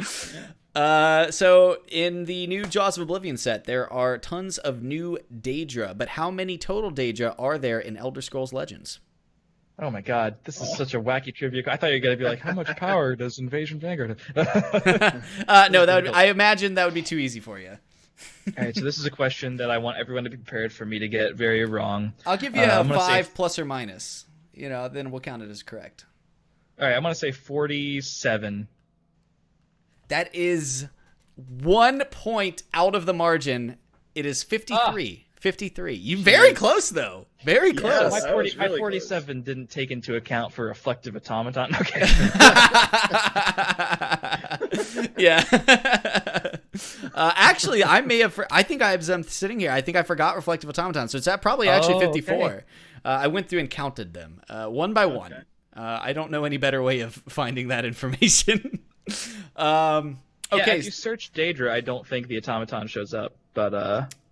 So in the new Jaws of Oblivion set, there are tons of new Daedra, but how many total Daedra are there in Elder Scrolls Legends? Oh my god, this is such a wacky trivia. I thought you were gonna be like, how much power does Invasion Vanguard have? No, I imagine that would be too easy for you. All right, so this is a question that I want everyone to be prepared for me to get very wrong. I'll give you a 5 plus or minus. Then we'll count it as correct. All right, I'm gonna say 47. That is 1 point out of the margin. It is 53. 53. You very close though. Very close. My 47 close. Didn't take into account for reflective automaton. Okay. Yeah. Actually, I may have. I think I'm sitting here. I think I forgot reflective automaton. So it's probably actually 54. Okay. I went through and counted them one by one. I don't know any better way of finding that information. Okay. Yeah, if you search Daedra, I don't think the automaton shows up, but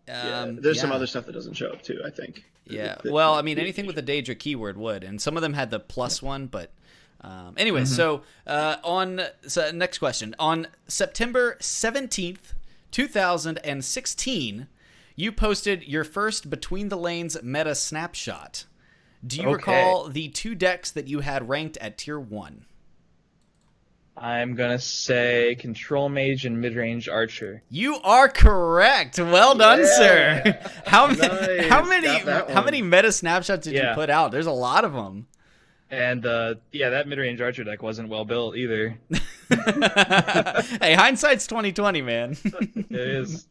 there's some other stuff that doesn't show up too, I think. Yeah. Well, I mean, anything with the Daedra keyword would, and some of them had the plus one, but anyway. So next question. On September 17th, 2016, you posted your first Between the Lanes meta snapshot. Do you recall the 2 decks that you had ranked at tier 1? I'm going to say Control Mage and Midrange Archer. You are correct. Well done, sir. How many meta snapshots did you put out? There's a lot of them. And that Midrange Archer deck wasn't well built either. Hey, hindsight's 20/20, man. It is.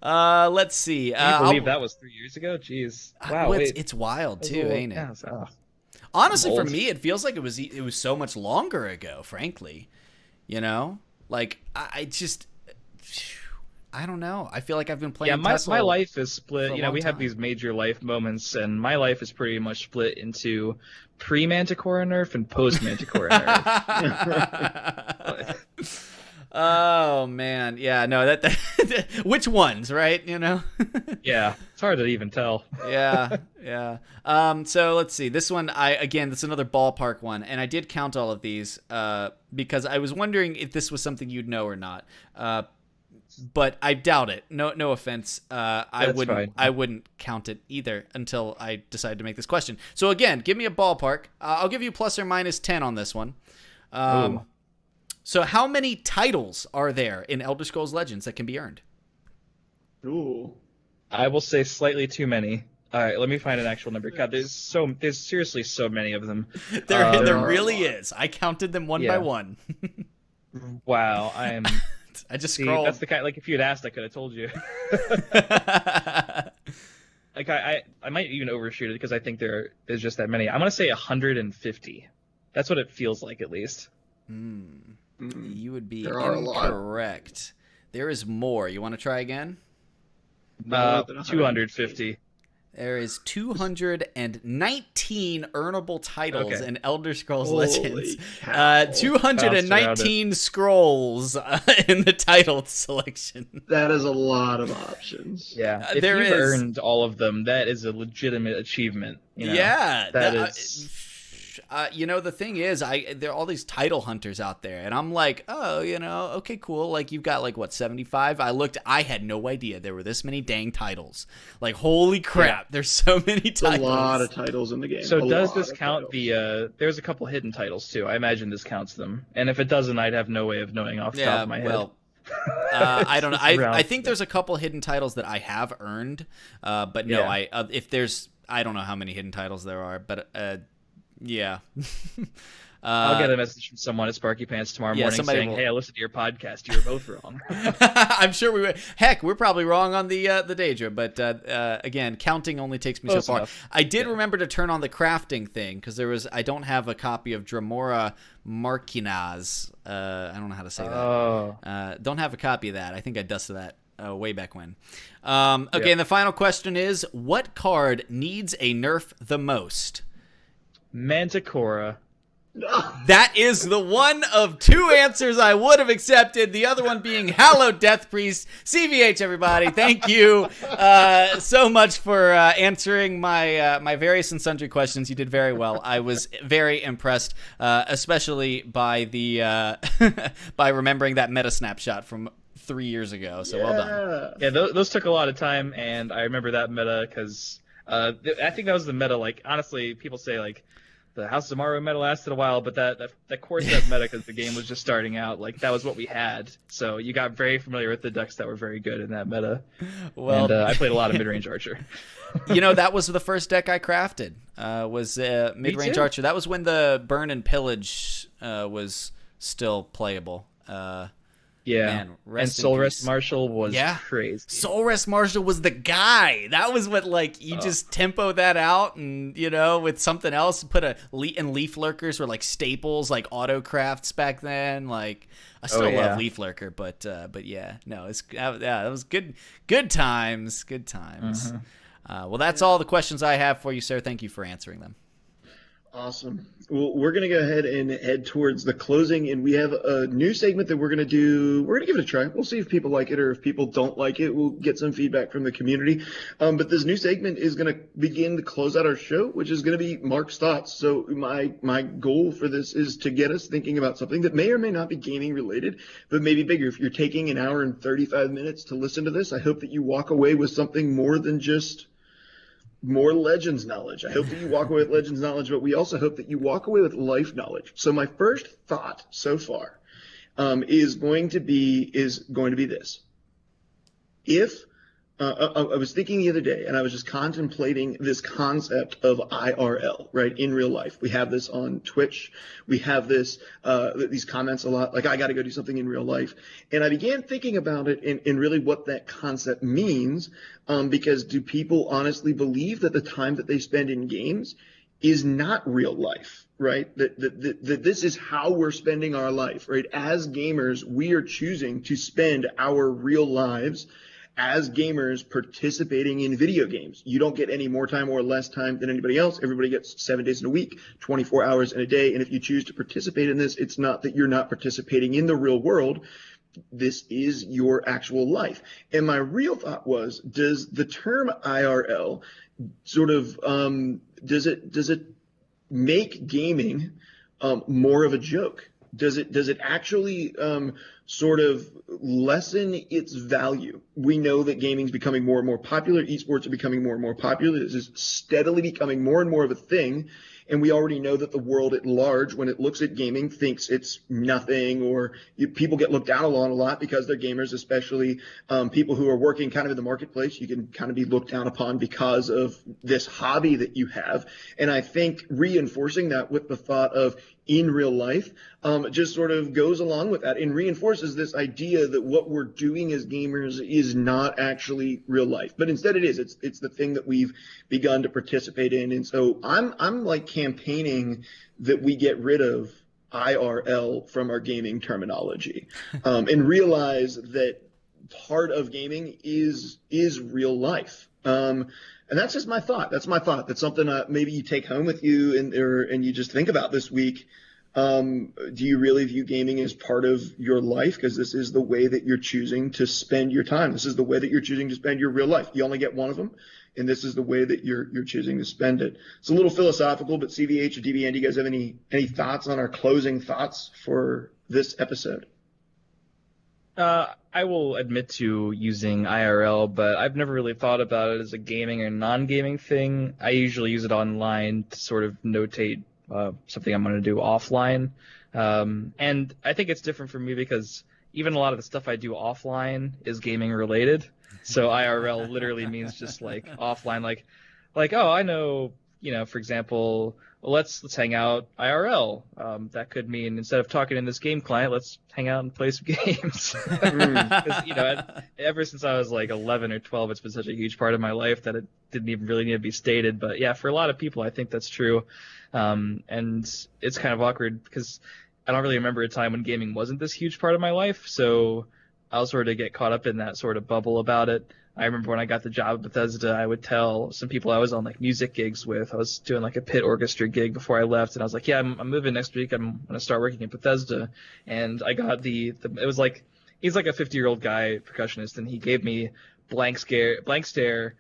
Let's see. Can you believe that was 3 years ago? Jeez. Wow. It's wild too, ain't it? Yeah, honestly, for me, it feels like it was so much longer ago, frankly. Like I don't know. I feel like I've been playing TESL. My life is split. We have these major life moments, and my life is pretty much split into pre-Manticore nerf and post-Manticore nerf. Oh man, yeah, no, that which ones, right? Yeah, it's hard to even tell. Yeah. So let's see. This one, this is another ballpark one, and I did count all of these because I was wondering if this was something you'd know or not. But I doubt it. No offense. I wouldn't count it either until I decide to make this question. So again, give me a ballpark. I'll give you plus or minus 10 on this one. So how many titles are there in Elder Scrolls Legends that can be earned? Ooh. I will say slightly too many. All right, let me find an actual number. God, there's seriously so many of them. There really is. I counted them one by one. Wow, I just scrolled. That's the kind. Like, if you had asked, I could have told you. Like, I might even overshoot it because I think there's just that many. I'm gonna say 150. That's what it feels like, at least. You would be incorrect. There is more. You want to try again? 250. There is 219 earnable titles in Elder Scrolls Legends. 219 scrolls in the title selection. That is a lot of options. Yeah, if you've earned all of them, that is a legitimate achievement. Yeah, that is. The thing is, there are all these title hunters out there, and I'm like, okay, cool. Like, you've got 75. I had no idea there were this many dang titles. Like, holy crap, there's so many titles. A lot of titles in the game. So does this count there's a couple hidden titles too? I imagine this counts them. And if it doesn't, I'd have no way of knowing off the top of my head. Well, I don't know. I think there's a couple hidden titles that I have earned, but no, I don't know how many hidden titles there are, but yeah. I'll get a message from someone at Sparky Pants tomorrow morning saying, "Hey, I listened to your podcast. You were both wrong." I'm sure we were. Heck, we're probably wrong on the Daedra, but again, counting only takes me so far. I did remember to turn on the crafting thing because I don't have a copy of Dramora Marquinaz. I don't know how to say that. Don't have a copy of that. I think I dusted that way back when. Okay, and the final question is, what card needs a nerf the most? Manticora. That is the one of two answers I would have accepted. The other one being Hallowed Death Priest. CVH, everybody. Thank you so much for answering my various and sundry questions. You did very well. I was very impressed, especially by the by remembering that meta snapshot from 3 years ago. So well done. Yeah, those took a lot of time, and I remember that meta because I think that was the meta. Like, honestly, people say like the House of Mario meta lasted a while, but that core set meta, because the game was just starting out, like that was what we had. So you got very familiar with the decks that were very good in that meta. Well, and I played a lot of mid-range Archer. That was the first deck I crafted. Was mid-range Archer. That was when the Burn and Pillage was still playable. Yeah, man, and Soul Rest Marshall was crazy. Soul Rest Marshall was the guy. That was what, like, you just tempo that out and, with something else, put and Leaf Lurkers were like staples, like auto crafts back then. Like, I still love Leaf Lurker, but yeah, no, that was good times. Good times. Mm-hmm. Well, that's all the questions I have for you, sir. Thank you for answering them. Awesome. Well, we're going to go ahead and head towards the closing, and we have a new segment that we're going to do. We're going to give it a try. We'll see if people like it, or if people don't like it, we'll get some feedback from the community. But this new segment is going to begin to close out our show, which is going to be Mark's thoughts. So my goal for this is to get us thinking about something that may or may not be gaming related, but maybe bigger. If you're taking an hour and 35 minutes to listen to this, I hope that you walk away with something more than just more Legends knowledge. I hope that you walk away with Legends knowledge, but we also hope that you walk away with life knowledge. So my first thought so far is going to be this. If I was thinking the other day, and I was just contemplating this concept of IRL, right, in real life. We have this on Twitch. We have these comments a lot, like, I got to go do something in real life. And I began thinking about it and really what that concept means, because do people honestly believe that the time that they spend in games is not real life, right? That this is how we're spending our life, right? As gamers, we are choosing to spend our real lives as gamers participating in video games. You don't get any more time or less time than anybody else. Everybody gets 7 days in a week, 24 hours in a day. And if you choose to participate in this, it's not that you're not participating in the real world. This is your actual life. And my real thought was, does the term IRL sort of, does it make gaming more of a joke? Does it actually sort of lessen its value? We know that gaming is becoming more and more popular. Esports are becoming more and more popular. This is steadily becoming more and more of a thing. And we already know that the world at large, when it looks at gaming, thinks it's nothing, or people get looked down on a lot because they're gamers, especially people who are working kind of in the marketplace. You can kind of be looked down upon because of this hobby that you have. And I think reinforcing that with the thought of in real life just sort of goes along with that and reinforces this idea that what we're doing as gamers is not actually real life, but instead it is. It's the thing that we've begun to participate in. And so I'm like campaigning that we get rid of IRL from our gaming terminology, and realize that part of gaming is real life. And that's just my thought. That's my thought. That's something maybe you take home with you and you just think about this week. Do you really view gaming as part of your life? Because this is the way that you're choosing to spend your time. This is the way that you're choosing to spend your real life. You only get one of them, and this is the way that you're choosing to spend it. It's a little philosophical, but CVH or DBN, do you guys have any thoughts on our closing thoughts for this episode? I will admit to using IRL, but I've never really thought about it as a gaming or non-gaming thing. I usually use it online to sort of notate something I'm going to do offline. And I think it's different for me because even a lot of the stuff I do offline is gaming related. So IRL literally means just like offline, like, oh, I know, for example, well, let's hang out IRL. That could mean instead of talking in this game client, let's hang out and play some games. Because ever since I was like 11 or 12, it's been such a huge part of my life that it didn't even really need to be stated. But yeah, for a lot of people, I think that's true. And it's kind of awkward because I don't really remember a time when gaming wasn't this huge part of my life. So I'll sort of get caught up in that sort of bubble about it. I remember when I got the job at Bethesda, I would tell some people I was on like music gigs with. I was doing like a pit orchestra gig before I left, and I was like, "Yeah, I'm moving next week. I'm gonna start working at Bethesda." And I got it was like he's like a 50-year-old guy percussionist, and he gave me blank stare.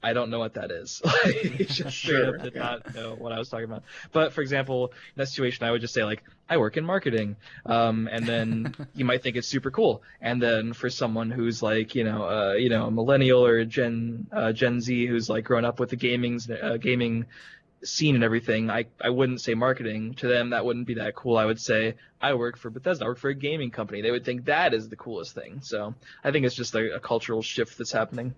I don't know what that is. He just straight up did not know what I was talking about. But for example, in that situation, I would just say like, I work in marketing, and then you might think it's super cool. And then for someone who's like, a millennial or a Gen Z who's like grown up with the gaming scene and everything, I wouldn't say marketing. To them, that wouldn't be that cool. I would say I work for Bethesda. I work for a gaming company. They would think that is the coolest thing. So I think it's just a cultural shift that's happening.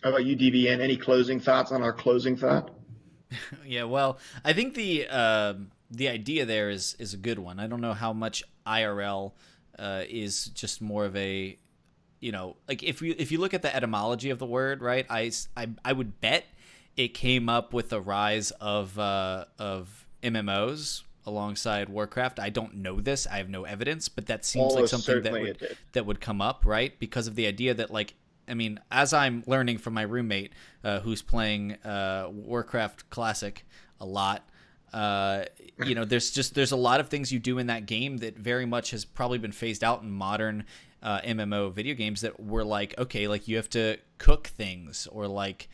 How about you, DBN? Any closing thoughts on our closing thought? Yeah, well, I think the idea there is a good one. I don't know how much IRL is just more of a, like if you look at the etymology of the word, right? I would bet it came up with the rise of MMOs alongside Warcraft. I don't know this. I have no evidence, but that seems like something that would come up, right? Because of the idea that like, I mean, as I'm learning from my roommate who's playing Warcraft Classic a lot, there's a lot of things you do in that game that very much has probably been phased out in modern MMO video games that were like, okay, like you have to cook things or like,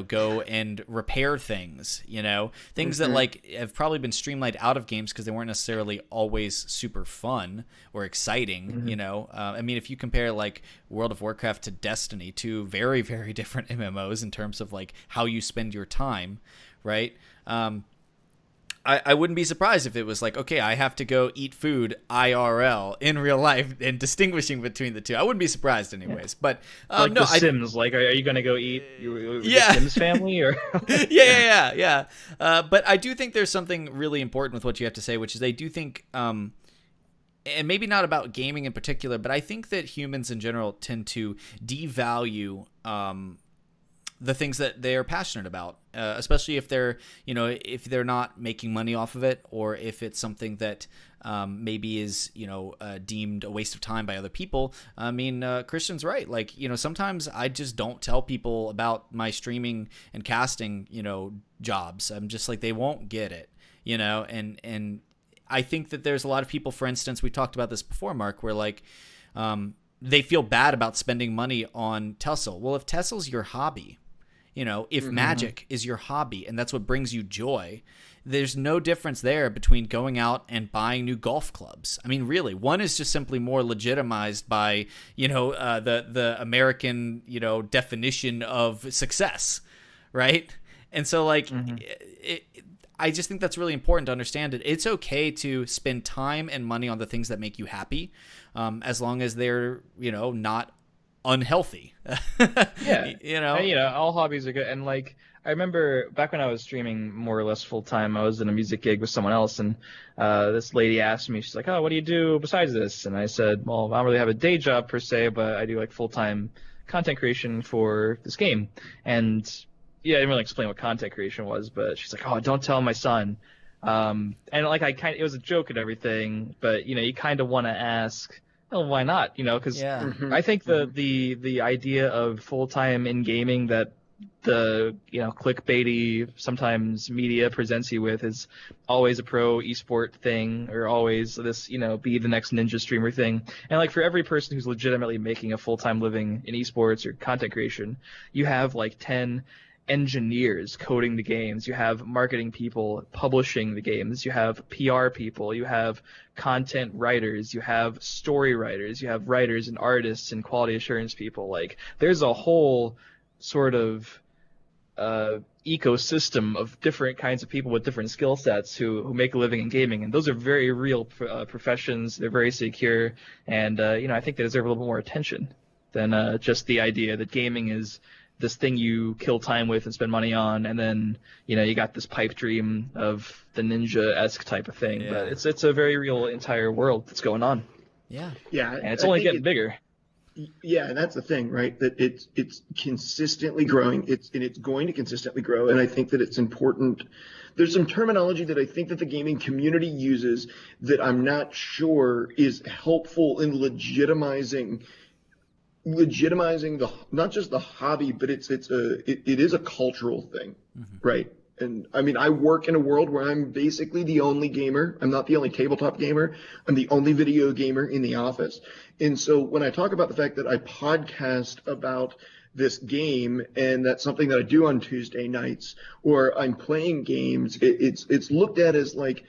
go and repair things, things that like have probably been streamlined out of games because they weren't necessarily always super fun or exciting, I mean, if you compare like World of Warcraft to Destiny, two very, very different MMOs in terms of like how you spend your time, right? I wouldn't be surprised if it was like, okay, I have to go eat food IRL in real life and distinguishing between the two. I wouldn't be surprised anyways. But like no, the Sims, like, are you going to go eat your Sims family? Or yeah. But I do think there's something really important with what you have to say, which is I do think, and maybe not about gaming in particular, but I think that humans in general tend to devalue the things that they are passionate about, especially if they're, if they're not making money off of it, or if it's something that maybe is, deemed a waste of time by other people. I mean, Christian's right. Like, sometimes I just don't tell people about my streaming and casting, jobs. I'm just like, they won't get it, and I think that there's a lot of people, for instance, we talked about this before, Mark, where like, they feel bad about spending money on TESL. Well, if TESL's your hobby, if magic is your hobby and that's what brings you joy, there's no difference there between going out and buying new golf clubs. I mean, really, one is just simply more legitimized by, the American, definition of success, right? And so, like, I just think that's really important to understand it. It's okay to spend time and money on the things that make you happy, as long as they're, not unhealthy. All hobbies are good. And like, I remember back when I was streaming more or less full time, I was in a music gig with someone else, and this lady asked me, she's like, "Oh, what do you do besides this?" And I said, "Well, I don't really have a day job per se, but I do like full time content creation for this game." And I didn't really explain what content creation was, but she's like, "Oh, don't tell my son." And like, it was a joke and everything, but you kind of want to ask, well, why not? Because I think the idea of full time in gaming that the clickbaity sometimes media presents you with is always a pro esport thing, or always this be the next ninja streamer thing. And like, for every person who's legitimately making a full time living in esports or content creation, you have like 10 engineers coding the games, you have marketing people publishing the games, you have PR people, you have content writers, you have story writers, you have writers and artists and quality assurance people. Like, there's a whole sort of ecosystem of different kinds of people with different skill sets who make a living in gaming, and those are very real professions. They're very secure, and I think they deserve a little bit more attention than just the idea that gaming is this thing you kill time with and spend money on, and then you got this pipe dream of the ninja-esque type of thing. But it's a very real entire world that's going on. Yeah. And it's only getting bigger. Yeah, and that's the thing, right? That it's consistently growing. It's going to consistently grow, and I think that it's important. There's some terminology that I think that the gaming community uses that I'm not sure is helpful in legitimizing the not just the hobby, but it is a cultural thing, right? And I mean, I work in a world where I'm basically the only gamer. I'm not the only tabletop gamer. I'm the only video gamer in the office. And so when I talk about the fact that I podcast about this game, and that's something that I do on Tuesday nights, or I'm playing games, it's looked at as like,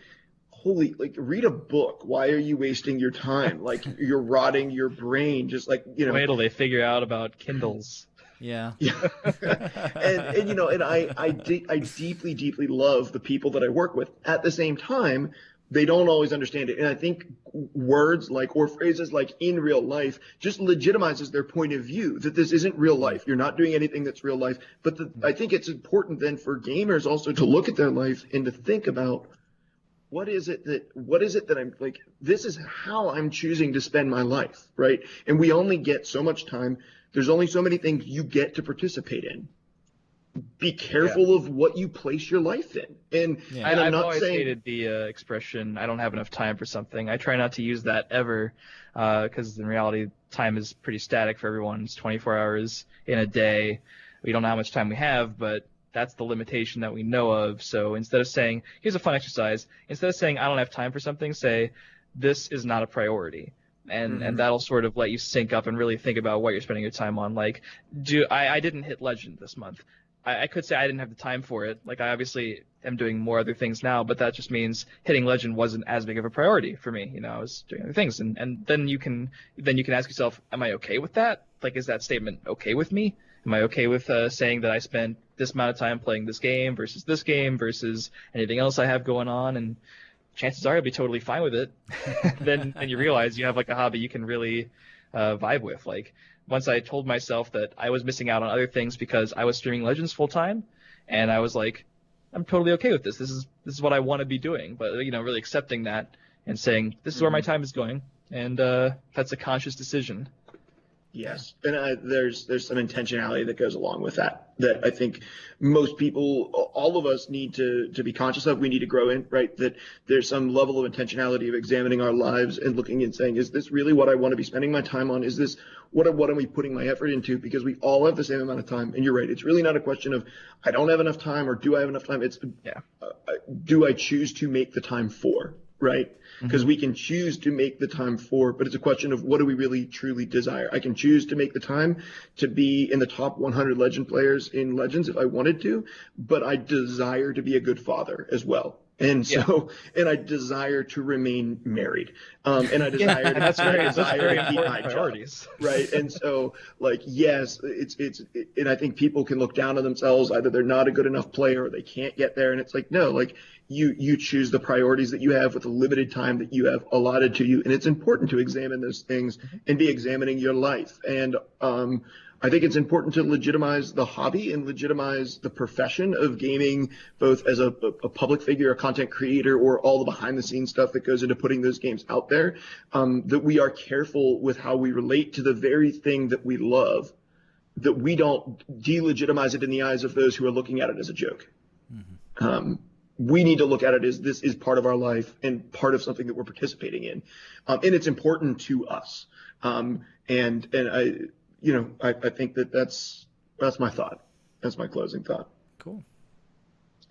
holy, like, read a book. Why are you wasting your time? Like, you're rotting your brain. Just like, wait till they figure out about Kindles. Yeah. and I deeply love the people that I work with. At the same time, they don't always understand it. And I think words like, or phrases like in real life just legitimizes their point of view that this isn't real life. You're not doing anything that's real life. But I think it's important then for gamers also to look at their life and to think about, what is it that I'm like, this is how I'm choosing to spend my life, right? And we only get so much time. There's only so many things you get to participate in. Be careful of what you place your life in. And I'm not always saying hated the expression, I don't have enough time for something. I try not to use that ever, because in reality, time is pretty static for everyone. It's 24 hours in a day. We don't know how much time we have, but that's the limitation that we know of. So instead of saying, here's a fun exercise, instead of saying I don't have time for something, say, this is not a priority. And that'll sort of let you sync up and really think about what you're spending your time on. Like, I didn't hit Legend this month. I could say I didn't have the time for it. Like, I obviously am doing more other things now, but that just means hitting Legend wasn't as big of a priority for me. I was doing other things. And then you can ask yourself, am I okay with that? Like, is that statement okay with me? Am I okay with saying that I spent this amount of time playing this game versus anything else I have going on? And chances are I'll be totally fine with it. then you realize you have like a hobby you can really vibe with. Like, once I told myself that I was missing out on other things because I was streaming Legends full time, and I was like, I'm totally okay with this. This is what I want to be doing. But really accepting that and saying this is where my time is going, and that's a conscious decision. Yes, and there's some intentionality that goes along with that I think most people, all of us, need to be conscious of. We need to grow in, right? That there's some level of intentionality of examining our lives and looking and saying, is this really what I want to be spending my time on? Is this what am I putting my effort into? Because we all have the same amount of time. And you're right, it's really not a question of I don't have enough time or do I have enough time. It's do I choose to make the time for? Right? Because we can choose to make the time for, but it's a question of what do we really truly desire. I can choose to make the time to be in the top 100 Legend players in Legends if I wanted to, but I desire to be a good father as well. And so, and I desire to remain married. And I desire to keep my priorities. Right. And so, like, yes, and I think people can look down on themselves. Either they're not a good enough player or they can't get there. And it's like, no, like, you choose the priorities that you have with the limited time that you have allotted to you. And it's important to examine those things and be examining your life. And I think it's important to legitimize the hobby and legitimize the profession of gaming, both as a public figure, a content creator, or all the behind the scenes stuff that goes into putting those games out there, that we are careful with how we relate to the very thing that we love, that we don't delegitimize it in the eyes of those who are looking at it as a joke. We need to look at it as this is part of our life and part of something that we're participating in. And it's important to us. And I think that's my thought. That's my closing thought. Cool.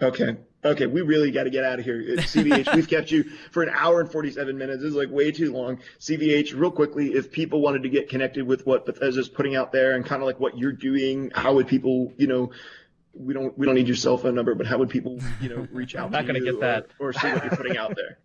Okay. We really got to get out of here. CVH, we've kept you for an hour and 47 minutes. This is like way too long. CVH, real quickly, if people wanted to get connected with what Bethesda's putting out there and kind of like what you're doing, how would people, we don't need your cell phone number, but how would people, reach out to you? Not going to get that. Or see what you're putting out there?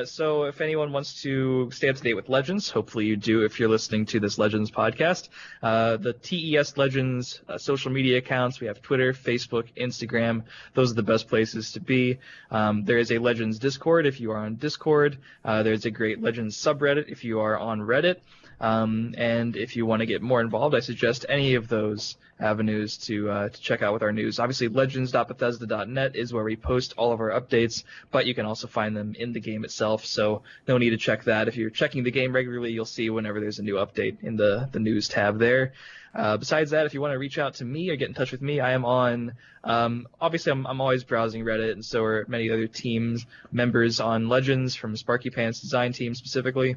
So if anyone wants to stay up to date with Legends, hopefully you do if you're listening to this Legends podcast, the TES Legends social media accounts, we have Twitter, Facebook, Instagram. Those are the best places to be. There is a Legends Discord if you are on Discord. There's a great Legends subreddit if you are on Reddit. And if you want to get more involved, I suggest any of those avenues to check out with our news. Obviously, legends.bethesda.net is where we post all of our updates, but you can also find them in the game itself, so no need to check that. If you're checking the game regularly, you'll see whenever there's a new update in the news tab there. Besides that, if you want to reach out to me or get in touch with me, I am on, obviously I'm always browsing Reddit, and so are many other teams, members on Legends from Sparky Pants Design Team specifically.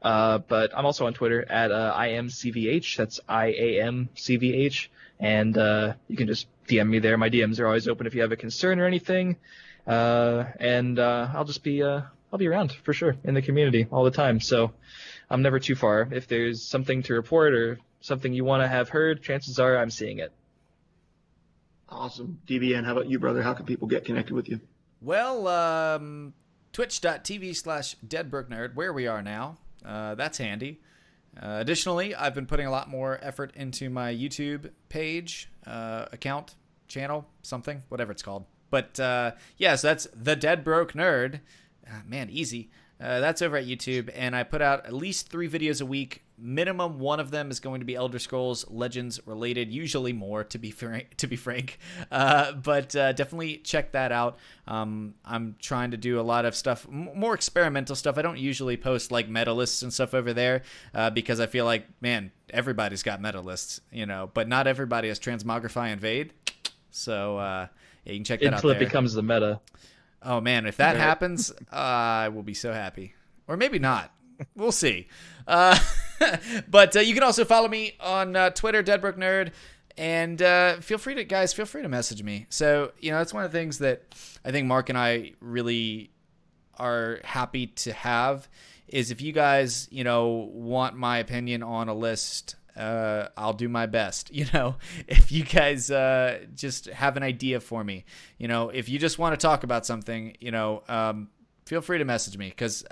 But I'm also on Twitter at IamCVH, that's IAMCVH, and you can just DM me there. My DMs are always open if you have a concern or anything, and I'll be around for sure in the community all the time, so I'm never too far. If there's something to report or something you want to have heard, chances are I'm seeing it. Awesome. DBN, how about you, brother? How can people get connected with you? Well, twitch.tv/deadbrokenerd, where we are now. That's handy. Additionally, I've been putting a lot more effort into my YouTube page, account, channel, something, whatever it's called. But so that's The Dead Broke Nerd. Man, easy. That's over at YouTube, and I put out at least 3 videos a week. Minimum one of them is going to be Elder Scrolls Legends related, usually more, to be frank. But definitely check that out. I'm trying to do a lot of stuff, more experimental stuff. I don't usually post like meta lists and stuff over there because I feel like, man, everybody's got meta lists, but not everybody has Transmogrify Invade. So yeah, you can check that out until there. It becomes the meta. Oh man, if that happens, I will be so happy. Or maybe not. We'll see. But you can also follow me on Twitter, DeadBrokeNerd, and feel free to message me. So, that's one of the things that I think Mark and I really are happy to have is if you guys, want my opinion on a list, I'll do my best. If you guys just have an idea for me, if you just want to talk about something, feel free to message me because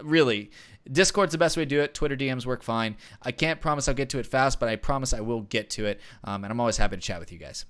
really, Discord's the best way to do it. Twitter DMs work fine. I can't promise I'll get to it fast, but I promise I will get to it. And I'm always happy to chat with you guys.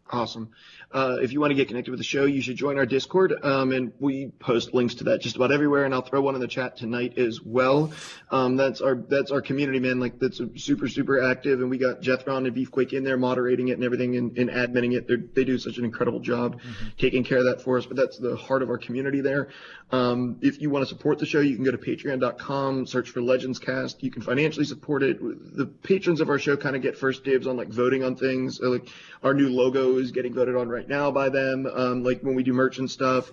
Awesome. If you want to get connected with the show, you should join our Discord, and we post links to that just about everywhere, and I'll throw one in the chat tonight as well. That's our community, man. Like, that's super, super active, and we got Jethron and Beefquake in there moderating it and everything and adminning it. They do such an incredible job taking care of that for us, but that's the heart of our community there. If you want to support the show, you can go to patreon.com, search for Legends Cast. You can financially support it. The patrons of our show kind of get first dibs on like voting on things. Like our new logo is getting voted on right now by them. Like when we do merch and stuff,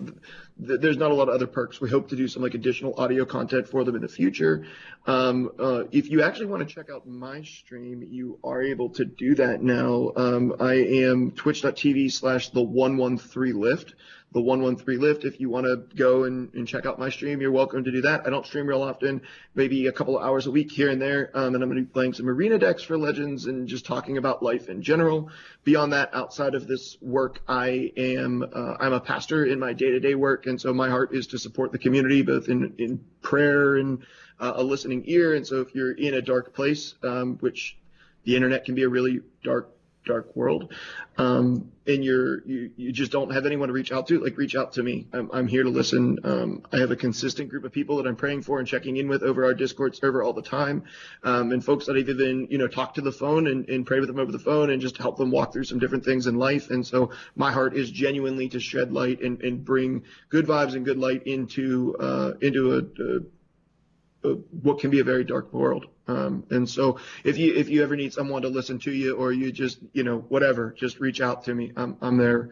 there's not a lot of other perks. We hope to do some like additional audio content for them in the future. If you actually want to check out my stream, you are able to do that now. I am twitch.tv/the113lift. The 113 lift. If you want to go and check out my stream, you're welcome to do that. I don't stream real often, maybe a couple of hours a week here and there. And I'm going to be playing some arena decks for Legends and just talking about life in general. Beyond that, outside of this work, I'm a pastor in my day-to-day work. And so my heart is to support the community, both in prayer and a listening ear. And so if you're in a dark place, which the internet can be a really dark world, and you just don't have anyone to reach out to, like, reach out to me. I'm here to listen. I have a consistent group of people that I'm praying for and checking in with over our Discord server all the time, and folks that I've even talk to the phone and pray with them over the phone and just help them walk through some different things in life. And so my heart is genuinely to shed light and bring good vibes and good light into what can be a very dark world. And so if you ever need someone to listen to you, or you just, whatever, just reach out to me. I'm there.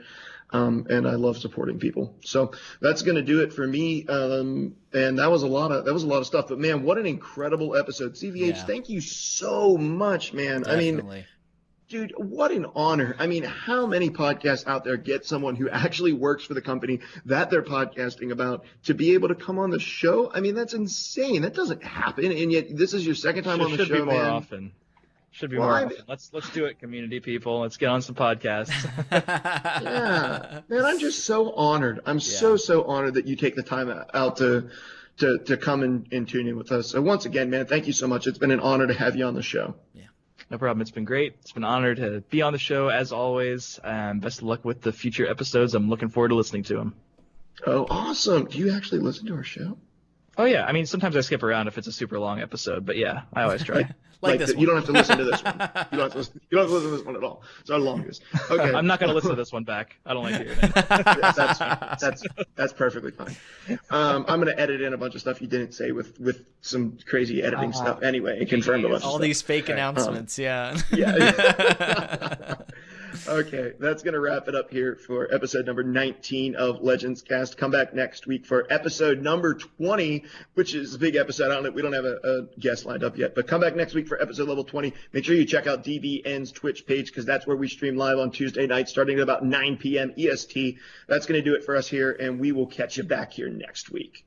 And I love supporting people. So that's going to do it for me. And that was a lot of stuff, but man, what an incredible episode. CVH, Thank you so much, man. Definitely. I mean, dude, what an honor. I mean, how many podcasts out there get someone who actually works for the company that they're podcasting about to be able to come on the show? I mean, that's insane. That doesn't happen. And yet this is your second time on the show, Should be more man. often. Should be more often. Let's do it, community people. Let's get on some podcasts. Yeah, man, I'm just so honored. I'm so honored that you take the time out to come and tune in with us. So once again, man, thank you so much. It's been an honor to have you on the show. Yeah. No problem. It's been great. It's been an honor to be on the show as always. Best of luck with the future episodes. I'm looking forward to listening to them. Oh, awesome. Do you actually listen to our show? Oh yeah, I mean sometimes I skip around if it's a super long episode, but yeah, I always try. Like this one. You don't have to listen to this one. You don't have to listen to this one at all. It's our longest. Okay. I'm not going to listen to this one back. I don't like hearing it. That's perfectly fine. I'm going to edit in a bunch of stuff you didn't say with some crazy editing stuff anyway and confirm a bunch of all stuff. these fake announcements. Yeah. Okay, that's going to wrap it up here for episode number 19 of Legends Cast. Come back next week for episode number 20, which is a big episode. We don't have a guest lined up yet, but come back next week for episode level 20. Make sure you check out DBN's Twitch page because that's where we stream live on Tuesday night starting at about 9 p.m. EST. That's going to do it for us here, and we will catch you back here next week.